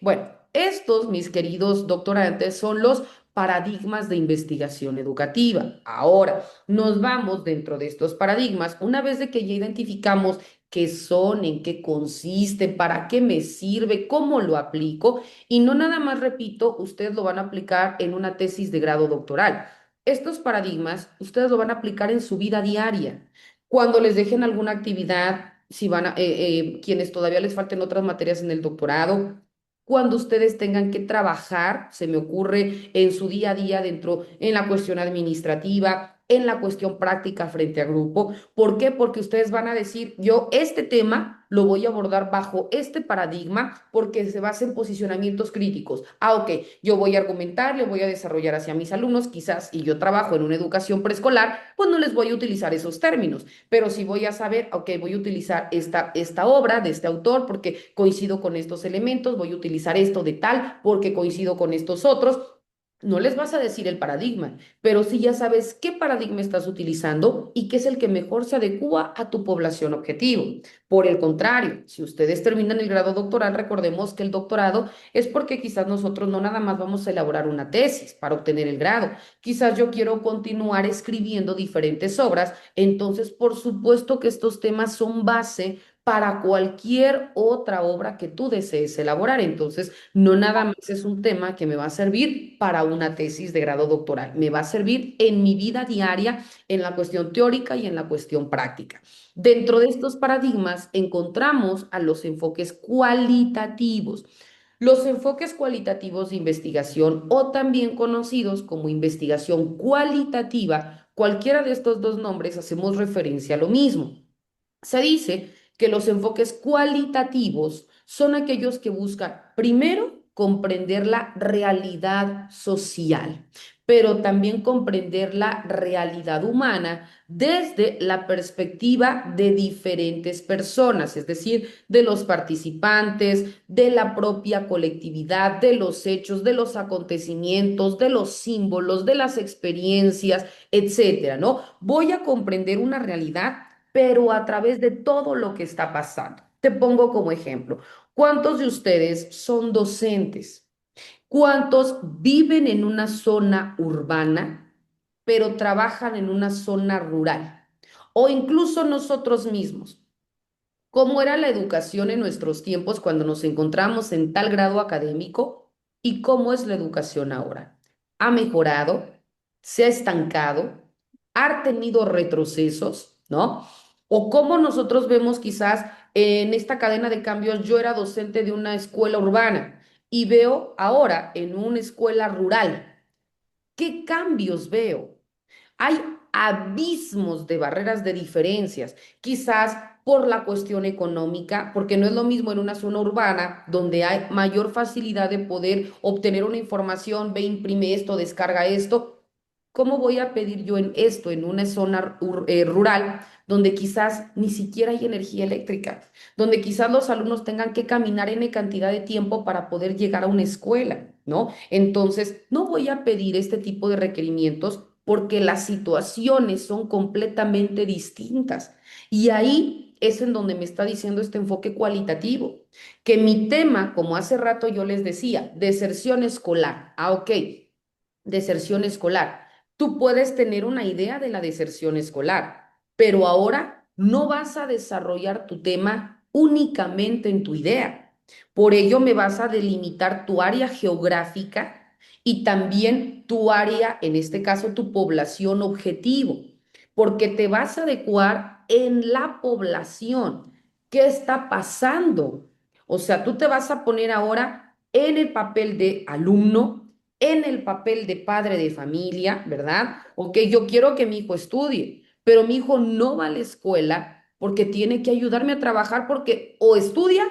Bueno, estos, mis queridos doctorantes, son los paradigmas de investigación educativa. Ahora, nos vamos dentro de estos paradigmas, una vez de que ya identificamos qué son, en qué consisten, para qué me sirve, cómo lo aplico, y no nada más, repito, ustedes lo van a aplicar en una tesis de grado doctoral. Estos paradigmas ustedes lo van a aplicar en su vida diaria. Cuando les dejen alguna actividad, si van a, quienes todavía les falten otras materias en el doctorado, cuando ustedes tengan que trabajar, se me ocurre en su día a día dentro, en la cuestión administrativa, en la cuestión práctica frente a grupo. ¿Por qué? Porque ustedes van a decir, yo este tema lo voy a abordar bajo este paradigma porque se basa en posicionamientos críticos. Ah, ok, yo voy a argumentar, le voy a desarrollar hacia mis alumnos, quizás, y yo trabajo en una educación preescolar, pues no les voy a utilizar esos términos, pero sí voy a saber, ok, voy a utilizar esta obra de este autor porque coincido con estos elementos, voy a utilizar esto de tal porque coincido con estos otros. No les vas a decir el paradigma, pero sí ya sabes qué paradigma estás utilizando y qué es el que mejor se adecua a tu población objetivo. Por el contrario, si ustedes terminan el grado doctoral, recordemos que el doctorado es porque quizás nosotros no nada más vamos a elaborar una tesis para obtener el grado. Quizás yo quiero continuar escribiendo diferentes obras, entonces por supuesto que estos temas son base para cualquier otra obra que tú desees elaborar. Entonces, no nada más es un tema que me va a servir para una tesis de grado doctoral, me va a servir en mi vida diaria, en la cuestión teórica y en la cuestión práctica. Dentro de estos paradigmas encontramos a los enfoques cualitativos. Los enfoques cualitativos de investigación o también conocidos como investigación cualitativa, cualquiera de estos dos nombres hacemos referencia a lo mismo. Se dice que los enfoques cualitativos son aquellos que buscan, primero, comprender la realidad social, pero también comprender la realidad humana desde la perspectiva de diferentes personas, es decir, de los participantes, de la propia colectividad, de los hechos, de los acontecimientos, de los símbolos, de las experiencias, etcétera, ¿no? Voy a comprender una realidad pero a través de todo lo que está pasando. Te pongo como ejemplo, ¿cuántos de ustedes son docentes? ¿Cuántos viven en una zona urbana, pero trabajan en una zona rural? O incluso nosotros mismos. ¿Cómo era la educación en nuestros tiempos cuando nos encontramos en tal grado académico? ¿Y cómo es la educación ahora? ¿Ha mejorado? ¿Se ha estancado? ¿Ha tenido retrocesos? ¿No? O cómo nosotros vemos quizás en esta cadena de cambios, yo era docente de una escuela urbana y veo ahora en una escuela rural. ¿Qué cambios veo? Hay abismos de barreras de diferencias, quizás por la cuestión económica, porque no es lo mismo en una zona urbana donde hay mayor facilidad de poder obtener una información, ve, imprime esto, descarga esto. ¿Cómo voy a pedir yo en esto, en una zona rural, donde quizás ni siquiera hay energía eléctrica, donde quizás los alumnos tengan que caminar N cantidad de tiempo para poder llegar a una escuela, ¿no? Entonces, no voy a pedir este tipo de requerimientos porque las situaciones son completamente distintas. Y ahí es en donde me está diciendo este enfoque cualitativo, que mi tema, como hace rato yo les decía, deserción escolar. Ah, ok, deserción escolar. Tú puedes tener una idea de la deserción escolar, pero ahora no vas a desarrollar tu tema únicamente en tu idea. Por ello me vas a delimitar tu área geográfica y también tu área, en este caso tu población objetivo, porque te vas a adecuar en la población. ¿Qué está pasando? O sea, tú te vas a poner ahora en el papel de alumno, en el papel de padre de familia, ¿verdad? Ok, yo quiero que mi hijo estudie, pero mi hijo no va a la escuela porque tiene que ayudarme a trabajar porque o estudia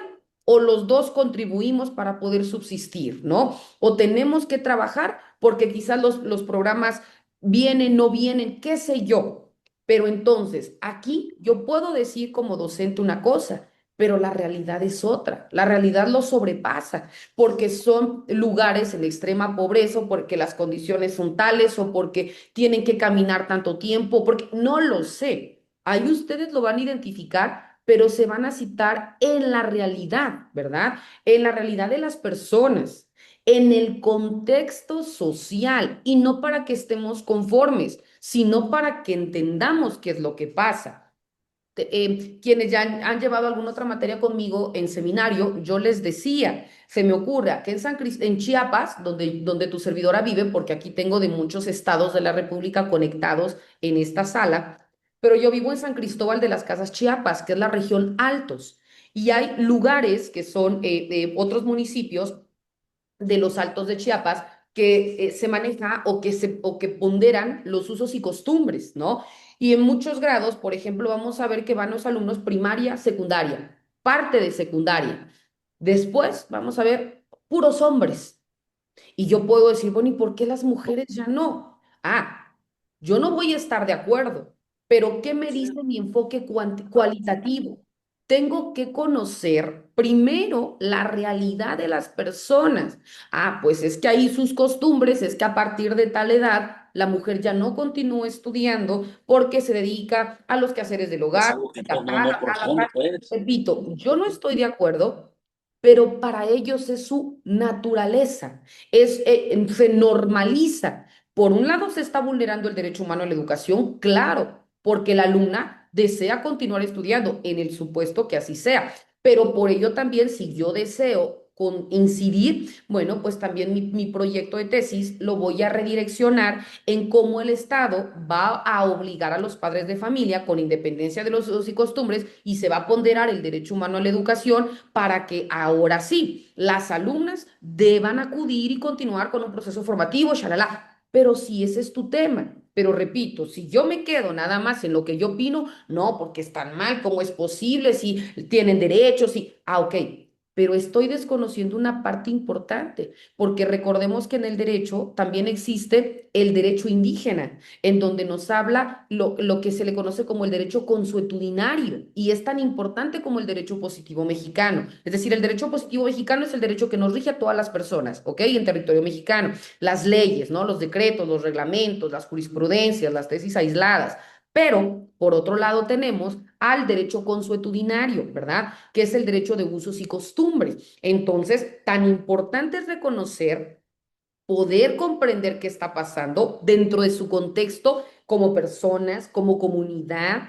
o los dos contribuimos para poder subsistir, ¿no? O tenemos que trabajar porque quizás los programas vienen, no vienen, qué sé yo. Pero entonces, aquí yo puedo decir como docente una cosa, pero la realidad es otra. La realidad lo sobrepasa porque son lugares en extrema pobreza, o porque las condiciones son tales, o porque tienen que caminar tanto tiempo, porque no lo sé. Ahí ustedes lo van a identificar, pero se van a citar en la realidad, ¿verdad? En la realidad de las personas, en el contexto social, y no para que estemos conformes, sino para que entendamos qué es lo que pasa. Quienes ya han llevado alguna otra materia conmigo en seminario, yo les decía, se me ocurre que en Chiapas, donde tu servidora vive, porque aquí tengo de muchos estados de la República conectados en esta sala, pero yo vivo en San Cristóbal de las Casas, Chiapas, que es la región Altos, y hay lugares que son otros municipios de los Altos de Chiapas que se maneja o que ponderan los usos y costumbres, ¿no? Y en muchos grados, por ejemplo, vamos a ver que van los alumnos primaria, secundaria, parte de secundaria. Después vamos a ver puros hombres. Y yo puedo decir, bueno, ¿y por qué las mujeres ya no? Ah, yo no voy a estar de acuerdo, pero ¿qué me dice mi enfoque cualitativo? Tengo que conocer primero la realidad de las personas. Ah, pues es que ahí sus costumbres, es que a partir de tal edad la mujer ya no continúa estudiando porque se dedica a los quehaceres del Es hogar, algo que acá, no, no, no acá, acá. corresponde, pues. Repito, yo no estoy de acuerdo, pero para ellos es su naturaleza, se normaliza. Por un lado se está vulnerando el derecho humano a la educación, claro, porque la alumna desea continuar estudiando, en el supuesto que así sea. Pero por ello también, si yo deseo incidir, bueno, pues también mi proyecto de tesis lo voy a redireccionar en cómo el Estado va a obligar a los padres de familia, con independencia de los usos y costumbres, y se va a ponderar el derecho humano a la educación para que ahora sí las alumnas deban acudir y continuar con un proceso formativo, shalala. Pero si ese es tu tema, pero repito, si yo me quedo nada más en lo que yo opino, no, porque están mal, ¿cómo es posible? Si tienen derechos, si, ok, pero estoy desconociendo una parte importante, porque recordemos que en el derecho también existe el derecho indígena, en donde nos habla lo que se le conoce como el derecho consuetudinario, y es tan importante como el derecho positivo mexicano. Es decir, el derecho positivo mexicano es el derecho que nos rige a todas las personas, ¿ok? En territorio mexicano, las leyes, ¿no? Los decretos, los reglamentos, las jurisprudencias, las tesis aisladas. Pero, por otro lado, tenemos al derecho consuetudinario, ¿verdad? Que es el derecho de usos y costumbres. Entonces, tan importante es reconocer, poder comprender qué está pasando dentro de su contexto como personas, como comunidad,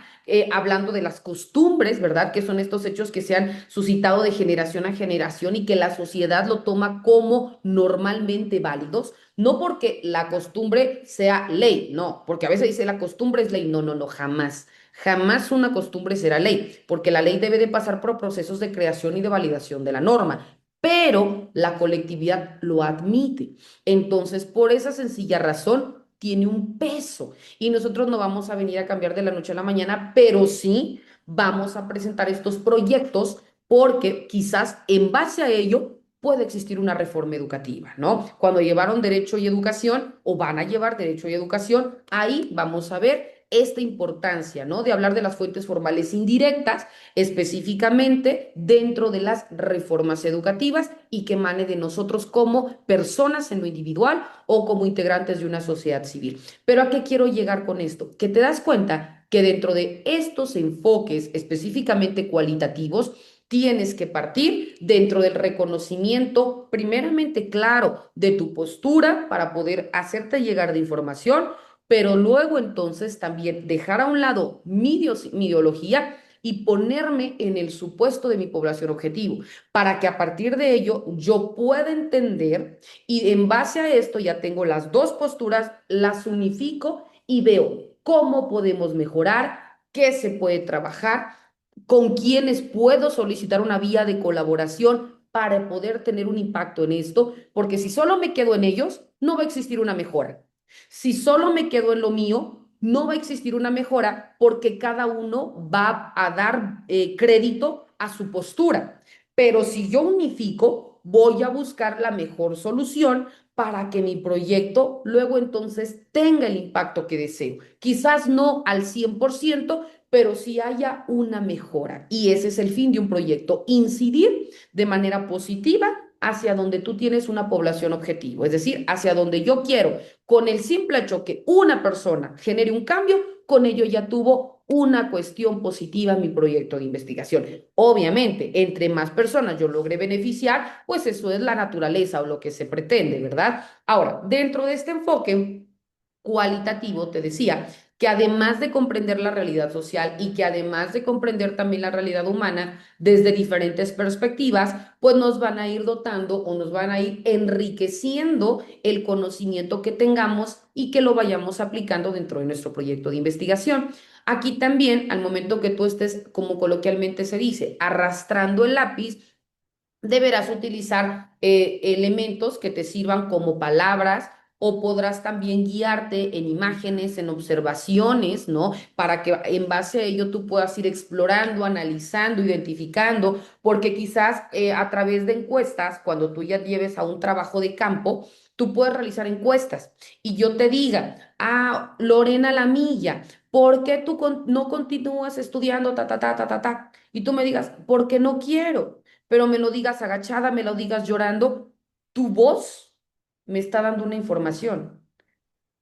hablando de las costumbres, ¿verdad? Que son estos hechos que se han suscitado de generación a generación y que la sociedad lo toma como normalmente válidos, no porque la costumbre sea ley, no, porque a veces dice la costumbre es ley, no, no, no, jamás. Jamás una costumbre será ley, porque la ley debe de pasar por procesos de creación y de validación de la norma, pero la colectividad lo admite. Entonces, por esa sencilla razón, tiene un peso y nosotros no vamos a venir a cambiar de la noche a la mañana, pero sí vamos a presentar estos proyectos porque quizás en base a ello puede existir una reforma educativa, ¿no? Cuando llevaron derecho y educación o van a llevar derecho y educación, ahí vamos a ver esta importancia, ¿no? De hablar de las fuentes formales indirectas, específicamente dentro de las reformas educativas y que emane de nosotros como personas en lo individual o como integrantes de una sociedad civil. Pero ¿a qué quiero llegar con esto? Que te das cuenta que dentro de estos enfoques específicamente cualitativos, tienes que partir dentro del reconocimiento, primeramente claro, de tu postura para poder hacerte llegar de información, pero luego entonces también dejar a un lado mi ideología y ponerme en el supuesto de mi población objetivo, para que a partir de ello yo pueda entender y en base a esto ya tengo las dos posturas, las unifico y veo cómo podemos mejorar, qué se puede trabajar, con quiénes puedo solicitar una vía de colaboración para poder tener un impacto en esto, porque si solo me quedo en ellos, no va a existir una mejora. Si solo me quedo en lo mío, no va a existir una mejora porque cada uno va a dar crédito a su postura. Pero si yo unifico, voy a buscar la mejor solución para que mi proyecto luego entonces tenga el impacto que deseo. Quizás no al 100%, pero sí haya una mejora. Y ese es el fin de un proyecto, incidir de manera positiva hacia donde tú tienes una población objetivo, es decir, hacia donde yo quiero. Con el simple hecho que una persona genere un cambio, con ello ya tuvo una cuestión positiva en mi proyecto de investigación. Obviamente, entre más personas yo logre beneficiar, pues eso es la naturaleza o lo que se pretende, ¿verdad? Ahora, dentro de este enfoque cualitativo, te decía, que además de comprender la realidad social y que además de comprender también la realidad humana desde diferentes perspectivas, pues nos van a ir dotando o nos van a ir enriqueciendo el conocimiento que tengamos y que lo vayamos aplicando dentro de nuestro proyecto de investigación. Aquí también, al momento que tú estés, como coloquialmente se dice, arrastrando el lápiz, deberás utilizar elementos que te sirvan como palabras o podrás también guiarte en imágenes, en observaciones, ¿no? Para que en base a ello tú puedas ir explorando, analizando, identificando, porque quizás a través de encuestas, cuando tú ya lleves a un trabajo de campo, tú puedes realizar encuestas y yo te diga, ah, Lorena Lamilla, ¿por qué tú no continúas estudiando ta, ta, ta, ta, ta, ta? Y tú me digas, porque no quiero, pero me lo digas agachada, me lo digas llorando, tu voz me está dando una información,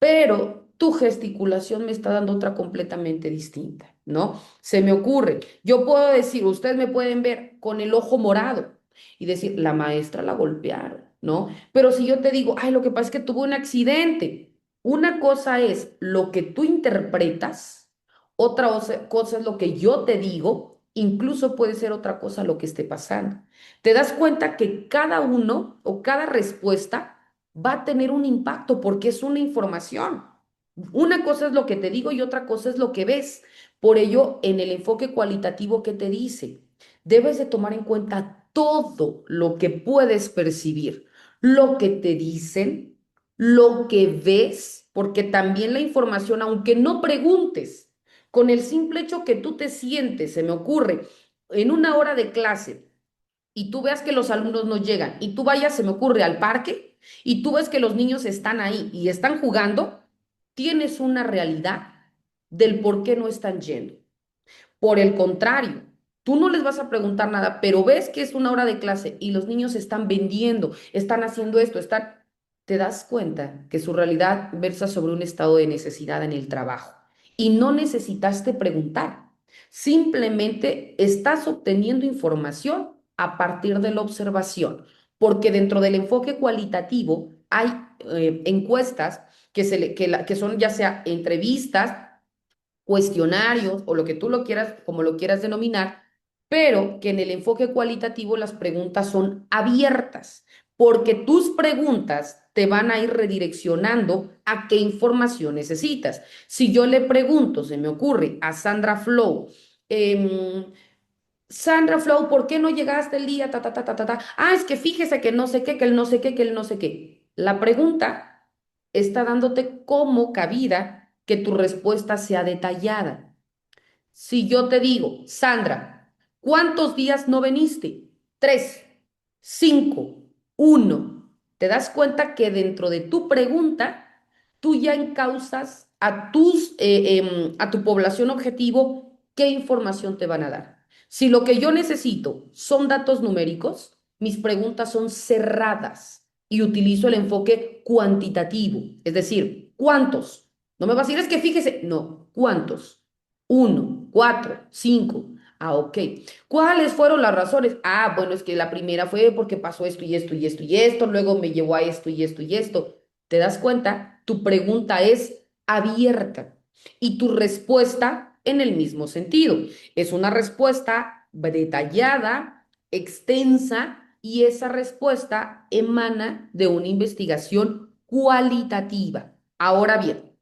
pero tu gesticulación me está dando otra completamente distinta, ¿no? Se me ocurre, yo puedo decir, ustedes me pueden ver con el ojo morado y decir, la maestra la golpearon, ¿no? Pero si yo te digo, ay, lo que pasa es que tuvo un accidente, una cosa es lo que tú interpretas. cosa es lo que yo te digo, incluso puede ser otra cosa lo que esté pasando. Te das cuenta que cada uno o cada respuesta va a tener un impacto porque es una información. Una cosa es lo que te digo y otra cosa es lo que ves. Por ello, en el enfoque cualitativo que te dice, debes de tomar en cuenta todo lo que puedes percibir, lo que te dicen, lo que ves, porque también la información, aunque no preguntes, con el simple hecho que tú te sientes, se me ocurre, en una hora de clase y tú veas que los alumnos no llegan y tú vayas, se me ocurre, al parque y tú ves que los niños están ahí y están jugando, tienes una realidad del por qué no están yendo. Por el contrario, tú no les vas a preguntar nada, pero ves que es una hora de clase y los niños están vendiendo, están haciendo esto, están... Te das cuenta que su realidad versa sobre un estado de necesidad en el trabajo y no necesitaste preguntar. Simplemente estás obteniendo información a partir de la observación, porque dentro del enfoque cualitativo hay encuestas que son ya sea entrevistas, cuestionarios o lo que tú lo quieras, como lo quieras denominar, pero que en el enfoque cualitativo las preguntas son abiertas, porque tus preguntas te van a ir redireccionando a qué información necesitas. Si yo le pregunto, se me ocurre, a Sandra Flow, Sandra Flow, ¿por qué no llegaste el día? Ta, ta, ta, ta, ta, ta. Ah, es que fíjese que no sé qué, que el no sé qué, que el no sé qué. La pregunta está dándote como cabida que tu respuesta sea detallada. Si yo te digo, Sandra, ¿cuántos días no viniste? 3, 5, 1. ¿Te das cuenta que dentro de tu pregunta tú ya encausas a tu población objetivo qué información te van a dar? Si lo que yo necesito son datos numéricos, mis preguntas son cerradas y utilizo el enfoque cuantitativo, es decir, ¿cuántos? No me vas a decir, es que fíjese, no, ¿cuántos? 1, 4, 5. Ah, ok. ¿Cuáles fueron las razones? Ah, bueno, es que la primera fue porque pasó esto y esto y esto y esto, luego me llevó a esto y esto y esto. ¿Te das cuenta? Tu pregunta es abierta y tu respuesta en el mismo sentido. Es una respuesta detallada, extensa y esa respuesta emana de una investigación cualitativa. Ahora bien,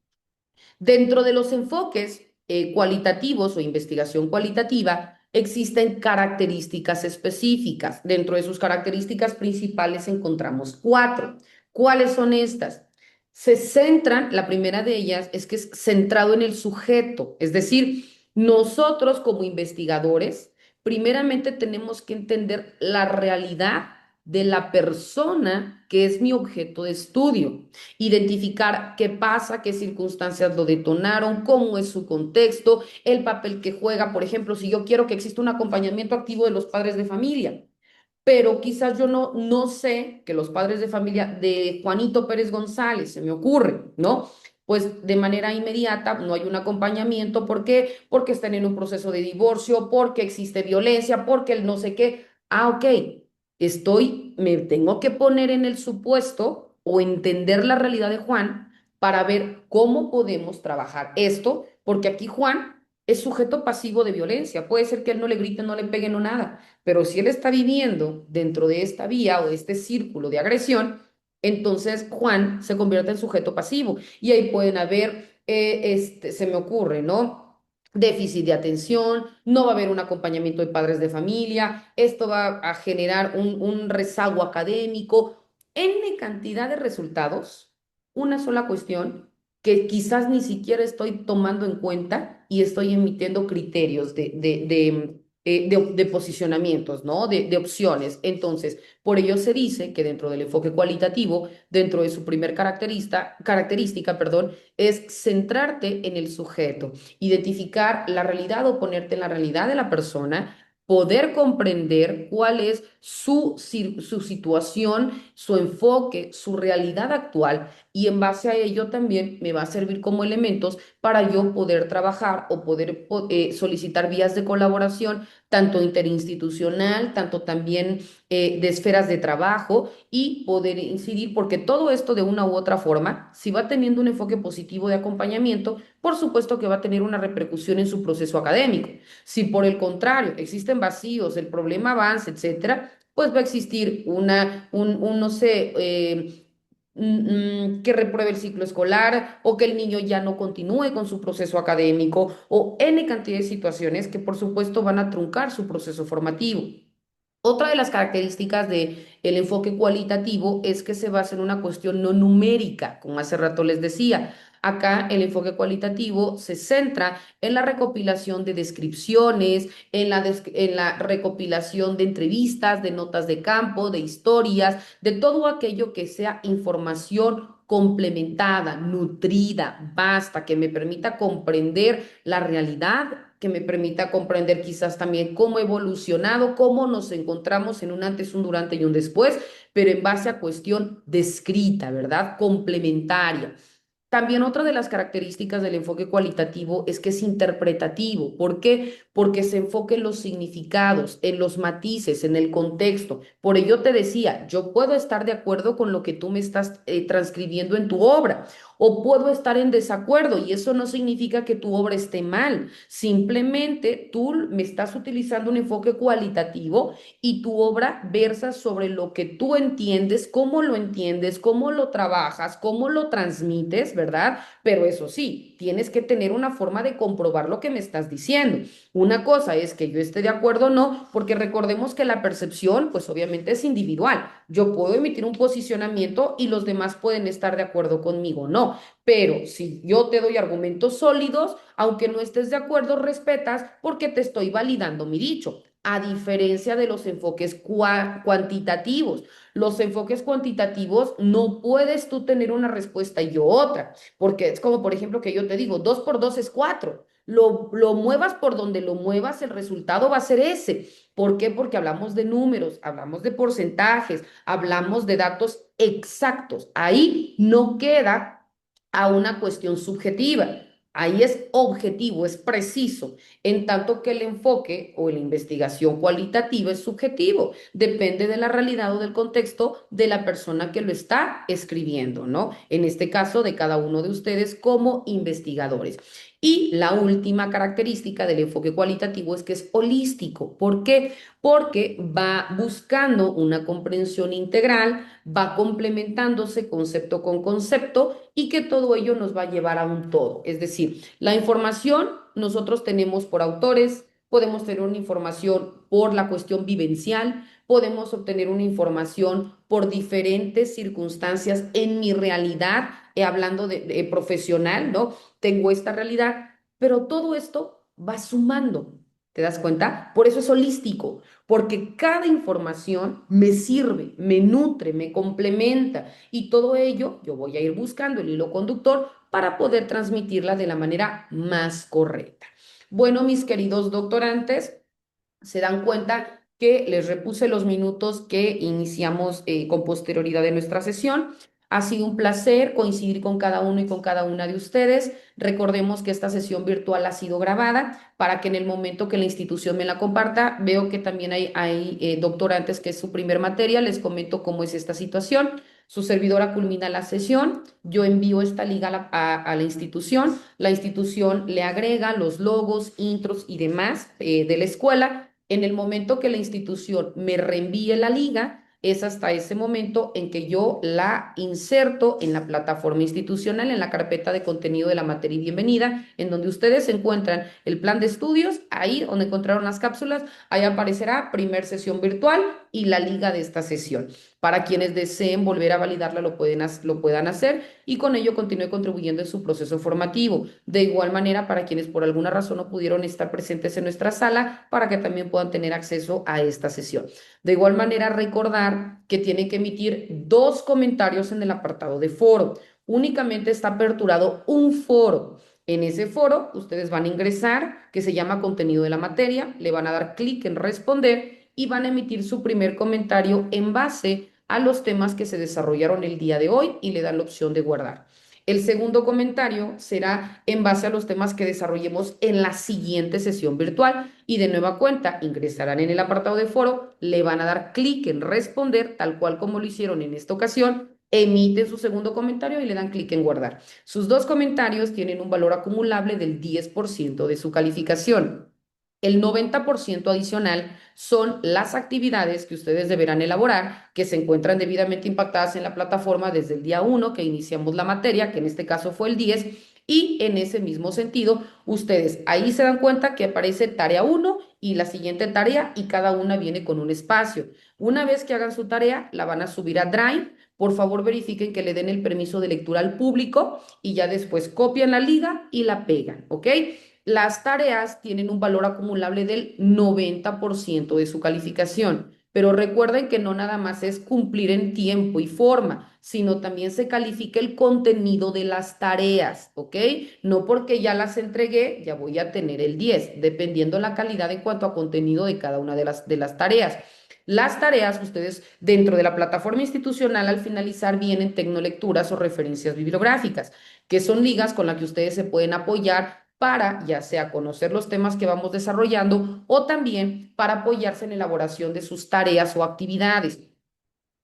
dentro de los enfoques cualitativos o investigación cualitativa, existen características específicas. Dentro de sus características principales encontramos cuatro. ¿Cuáles son estas? Se centran, la primera de ellas es que es centrado en el sujeto, es decir, nosotros como investigadores, primeramente tenemos que entender la realidad de la persona que es mi objeto de estudio, identificar qué pasa, qué circunstancias lo detonaron, cómo es su contexto, el papel que juega. Por ejemplo, si yo quiero que exista un acompañamiento activo de los padres de familia, pero quizás yo no sé que los padres de familia de Juanito Pérez González, se me ocurre, ¿no? Pues de manera inmediata no hay un acompañamiento. ¿Por qué? Porque están en un proceso de divorcio, porque existe violencia, porque el no sé qué. Ah, ok, me tengo que poner en el supuesto o entender la realidad de Juan para ver cómo podemos trabajar esto, porque aquí Juan es sujeto pasivo de violencia. Puede ser que él no le grite, no le pegue, no nada, pero si él está viviendo dentro de esta vía o de este círculo de agresión, entonces Juan se convierte en sujeto pasivo y ahí pueden haber, se me ocurre, ¿no? Déficit de atención, no va a haber un acompañamiento de padres de familia, esto va a generar un rezago académico, N cantidad de resultados, una sola cuestión que quizás ni siquiera estoy tomando en cuenta y estoy emitiendo criterios de posicionamientos, ¿no? De opciones. Entonces, por ello se dice que dentro del enfoque cualitativo, dentro de su primer característica, perdón, es centrarte en el sujeto, identificar la realidad o ponerte en la realidad de la persona, poder comprender cuál es su situación, su enfoque, su realidad actual y en base a ello también me va a servir como elementos para yo poder trabajar o poder solicitar vías de colaboración, tanto interinstitucional, tanto también de esferas de trabajo y poder incidir, porque todo esto de una u otra forma, si va teniendo un enfoque positivo de acompañamiento, por supuesto que va a tener una repercusión en su proceso académico. Si por el contrario existen vacíos, el problema avanza, etcétera, pues va a existir no sé, que repruebe el ciclo escolar o que el niño ya no continúe con su proceso académico o N cantidad de situaciones que por supuesto van a truncar su proceso formativo. Otra de las características del enfoque cualitativo es que se basa en una cuestión no numérica, como hace rato les decía. Acá el enfoque cualitativo se centra en la recopilación de descripciones, en la recopilación de entrevistas, de notas de campo, de historias, de todo aquello que sea información complementada, nutrida, vasta, que me permita comprender la realidad, que me permita comprender quizás también cómo ha evolucionado, cómo nos encontramos en un antes, un durante y un después, pero en base a cuestión descrita, ¿verdad? Complementaria. También otra de las características del enfoque cualitativo es que es interpretativo. ¿Por qué? Porque se enfoca en los significados, en los matices, en el contexto. Por ello te decía, yo puedo estar de acuerdo con lo que tú me estás transcribiendo en tu obra o puedo estar en desacuerdo y eso no significa que tu obra esté mal. Simplemente tú me estás utilizando un enfoque cualitativo y tu obra versa sobre lo que tú entiendes, cómo lo trabajas, cómo lo transmites, ¿verdad? Pero eso sí, tienes que tener una forma de comprobar lo que me estás diciendo. Una cosa es que yo esté de acuerdo o no, porque recordemos que la percepción, pues obviamente es individual. Yo puedo emitir un posicionamiento y los demás pueden estar de acuerdo conmigo, no. Pero si yo te doy argumentos sólidos, aunque no estés de acuerdo, respetas porque te estoy validando mi dicho. A diferencia de los enfoques cuantitativos. Los enfoques cuantitativos no puedes tú tener una respuesta y yo otra, porque es como, por ejemplo, que yo te digo, 2 por 2 es 4. Lo muevas por donde lo muevas, el resultado va a ser ese. ¿Por qué? Porque hablamos de números, hablamos de porcentajes, hablamos de datos exactos. Ahí no queda a una cuestión subjetiva. Ahí es objetivo, es preciso, en tanto que el enfoque o la investigación cualitativa es subjetivo, depende de la realidad o del contexto de la persona que lo está escribiendo, ¿no? En este caso, de cada uno de ustedes como investigadores. Y la última característica del enfoque cualitativo es que es holístico. ¿Por qué? Porque va buscando una comprensión integral, va complementándose concepto con concepto y que todo ello nos va a llevar a un todo. Es decir, la información nosotros tenemos por autores, podemos tener una información por la cuestión vivencial, podemos obtener una información por diferentes circunstancias en mi realidad, hablando de profesional, ¿no? Tengo esta realidad, pero todo esto va sumando. ¿Te das cuenta? Por eso es holístico, porque cada información me sirve, me nutre, me complementa y todo ello yo voy a ir buscando el hilo conductor para poder transmitirla de la manera más correcta. Bueno, mis queridos doctorantes, se dan cuenta que les repuse los minutos que iniciamos con posterioridad de nuestra sesión. Ha sido un placer coincidir con cada uno y con cada una de ustedes. Recordemos que esta sesión virtual ha sido grabada para que en el momento que la institución me la comparta, veo que también hay doctorantes que es su primer materia, les comento cómo es esta situación. Su servidora culmina la sesión, yo envío esta liga a la institución, la institución le agrega los logos, intros y demás de la escuela. En el momento que la institución me reenvíe la liga, es hasta ese momento en que yo la inserto en la plataforma institucional, en la carpeta de contenido de la materia y bienvenida, en donde ustedes encuentran el plan de estudios, ahí donde encontraron las cápsulas, ahí aparecerá primer sesión virtual y la liga de esta sesión. Para quienes deseen volver a validarla, lo puedan hacer y con ello continúe contribuyendo en su proceso formativo. De igual manera, para quienes por alguna razón no pudieron estar presentes en nuestra sala, para que también puedan tener acceso a esta sesión. De igual manera, recordar que tienen que emitir 2 comentarios en el apartado de foro. Únicamente está aperturado un foro. En ese foro, ustedes van a ingresar, que se llama contenido de la materia, le van a dar clic en responder y van a emitir su primer comentario en base a los temas que se desarrollaron el día de hoy y le dan la opción de guardar. El segundo comentario será en base a los temas que desarrollemos en la siguiente sesión virtual y de nueva cuenta ingresarán en el apartado de foro, le van a dar clic en responder tal cual como lo hicieron en esta ocasión emiten su segundo comentario y le dan clic en guardar. Sus dos comentarios tienen un valor acumulable del 10% de su calificación. El 90% adicional son las actividades que ustedes deberán elaborar, que se encuentran debidamente impactadas en la plataforma desde el día 1 que iniciamos la materia, que en este caso fue el 10, y en ese mismo sentido, ustedes ahí se dan cuenta que aparece tarea 1 y la siguiente tarea y cada una viene con un espacio. Una vez que hagan su tarea, la van a subir a Drive. Por favor, verifiquen que le den el permiso de lectura al público y ya después copian la liga y la pegan, ¿ok? Las tareas tienen un valor acumulable del 90% de su calificación, pero recuerden que no nada más es cumplir en tiempo y forma, sino también se califica el contenido de las tareas, ¿ok? No porque ya las entregué, ya voy a tener el 10, dependiendo la calidad en cuanto a contenido de cada una de las tareas. Las tareas, ustedes dentro de la plataforma institucional al finalizar vienen tecnolecturas o referencias bibliográficas, que son ligas con las que ustedes se pueden apoyar para ya sea conocer los temas que vamos desarrollando o también para apoyarse en la elaboración de sus tareas o actividades.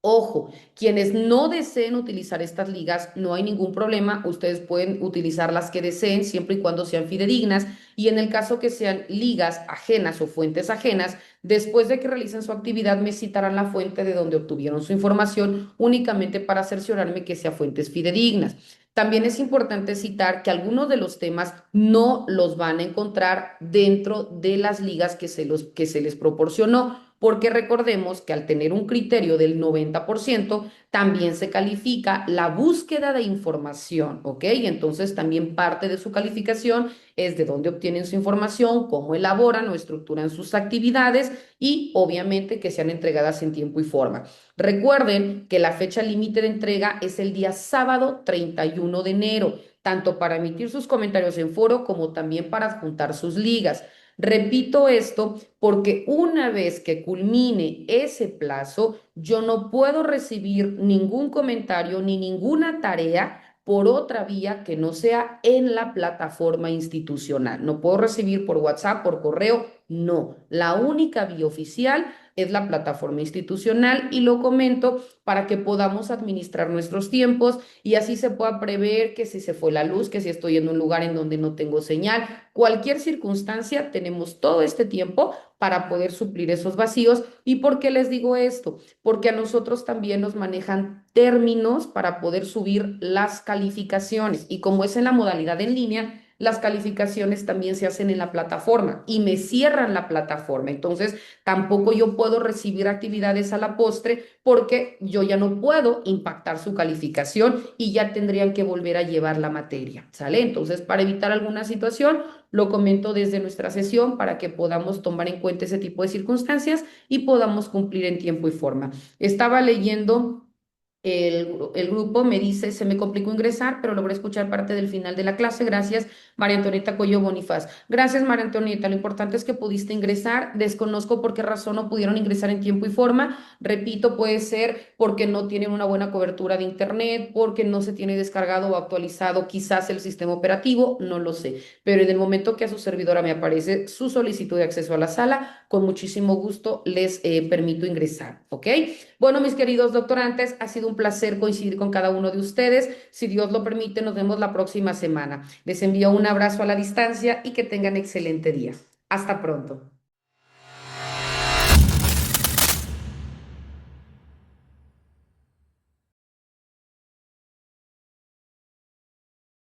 Ojo, quienes no deseen utilizar estas ligas, no hay ningún problema. Ustedes pueden utilizar las que deseen siempre y cuando sean fidedignas. Y en el caso que sean ligas ajenas o fuentes ajenas, después de que realicen su actividad, me citarán la fuente de donde obtuvieron su información únicamente para cerciorarme que sea fuentes fidedignas. También es importante citar que algunos de los temas no los van a encontrar dentro de las ligas que se les proporcionó, porque recordemos que al tener un criterio del 90%, también se califica la búsqueda de información, ¿ok? Entonces también parte de su calificación es de dónde obtienen su información, cómo elaboran o estructuran sus actividades y obviamente que sean entregadas en tiempo y forma. Recuerden que la fecha límite de entrega es el día sábado 31 de enero, tanto para emitir sus comentarios en foro como también para adjuntar sus ligas. Repito esto porque una vez que culmine ese plazo, yo no puedo recibir ningún comentario ni ninguna tarea por otra vía que no sea en la plataforma institucional. No puedo recibir por WhatsApp, por correo, no. La única vía oficial es la plataforma institucional y lo comento para que podamos administrar nuestros tiempos y así se pueda prever que si se fue la luz, que si estoy en un lugar en donde no tengo señal, cualquier circunstancia, tenemos todo este tiempo para poder suplir esos vacíos. ¿Y por qué les digo esto? Porque a nosotros también nos manejan términos para poder subir las calificaciones y como es en la modalidad en línea, las calificaciones también se hacen en la plataforma y me cierran la plataforma. Entonces, tampoco yo puedo recibir actividades a la postre porque yo ya no puedo impactar su calificación y ya tendrían que volver a llevar la materia, ¿sale? Entonces, para evitar alguna situación, lo comento desde nuestra sesión para que podamos tomar en cuenta ese tipo de circunstancias y podamos cumplir en tiempo y forma. Estaba leyendo el grupo, me dice, se me complicó ingresar, pero logré escuchar parte del final de la clase. Gracias, María Antonieta Coyo Bonifaz. Gracias, María Antonieta. Lo importante es que pudiste ingresar. Desconozco por qué razón no pudieron ingresar en tiempo y forma. Repito, puede ser porque no tienen una buena cobertura de internet, porque no se tiene descargado o actualizado quizás el sistema operativo, no lo sé. Pero en el momento que a su servidora me aparece su solicitud de acceso a la sala, con muchísimo gusto les permito ingresar, ¿ok? Bueno, mis queridos doctorantes, ha sido un placer coincidir con cada uno de ustedes. Si Dios lo permite, nos vemos la próxima semana. Les envío un abrazo a la distancia y que tengan excelente día. Hasta pronto.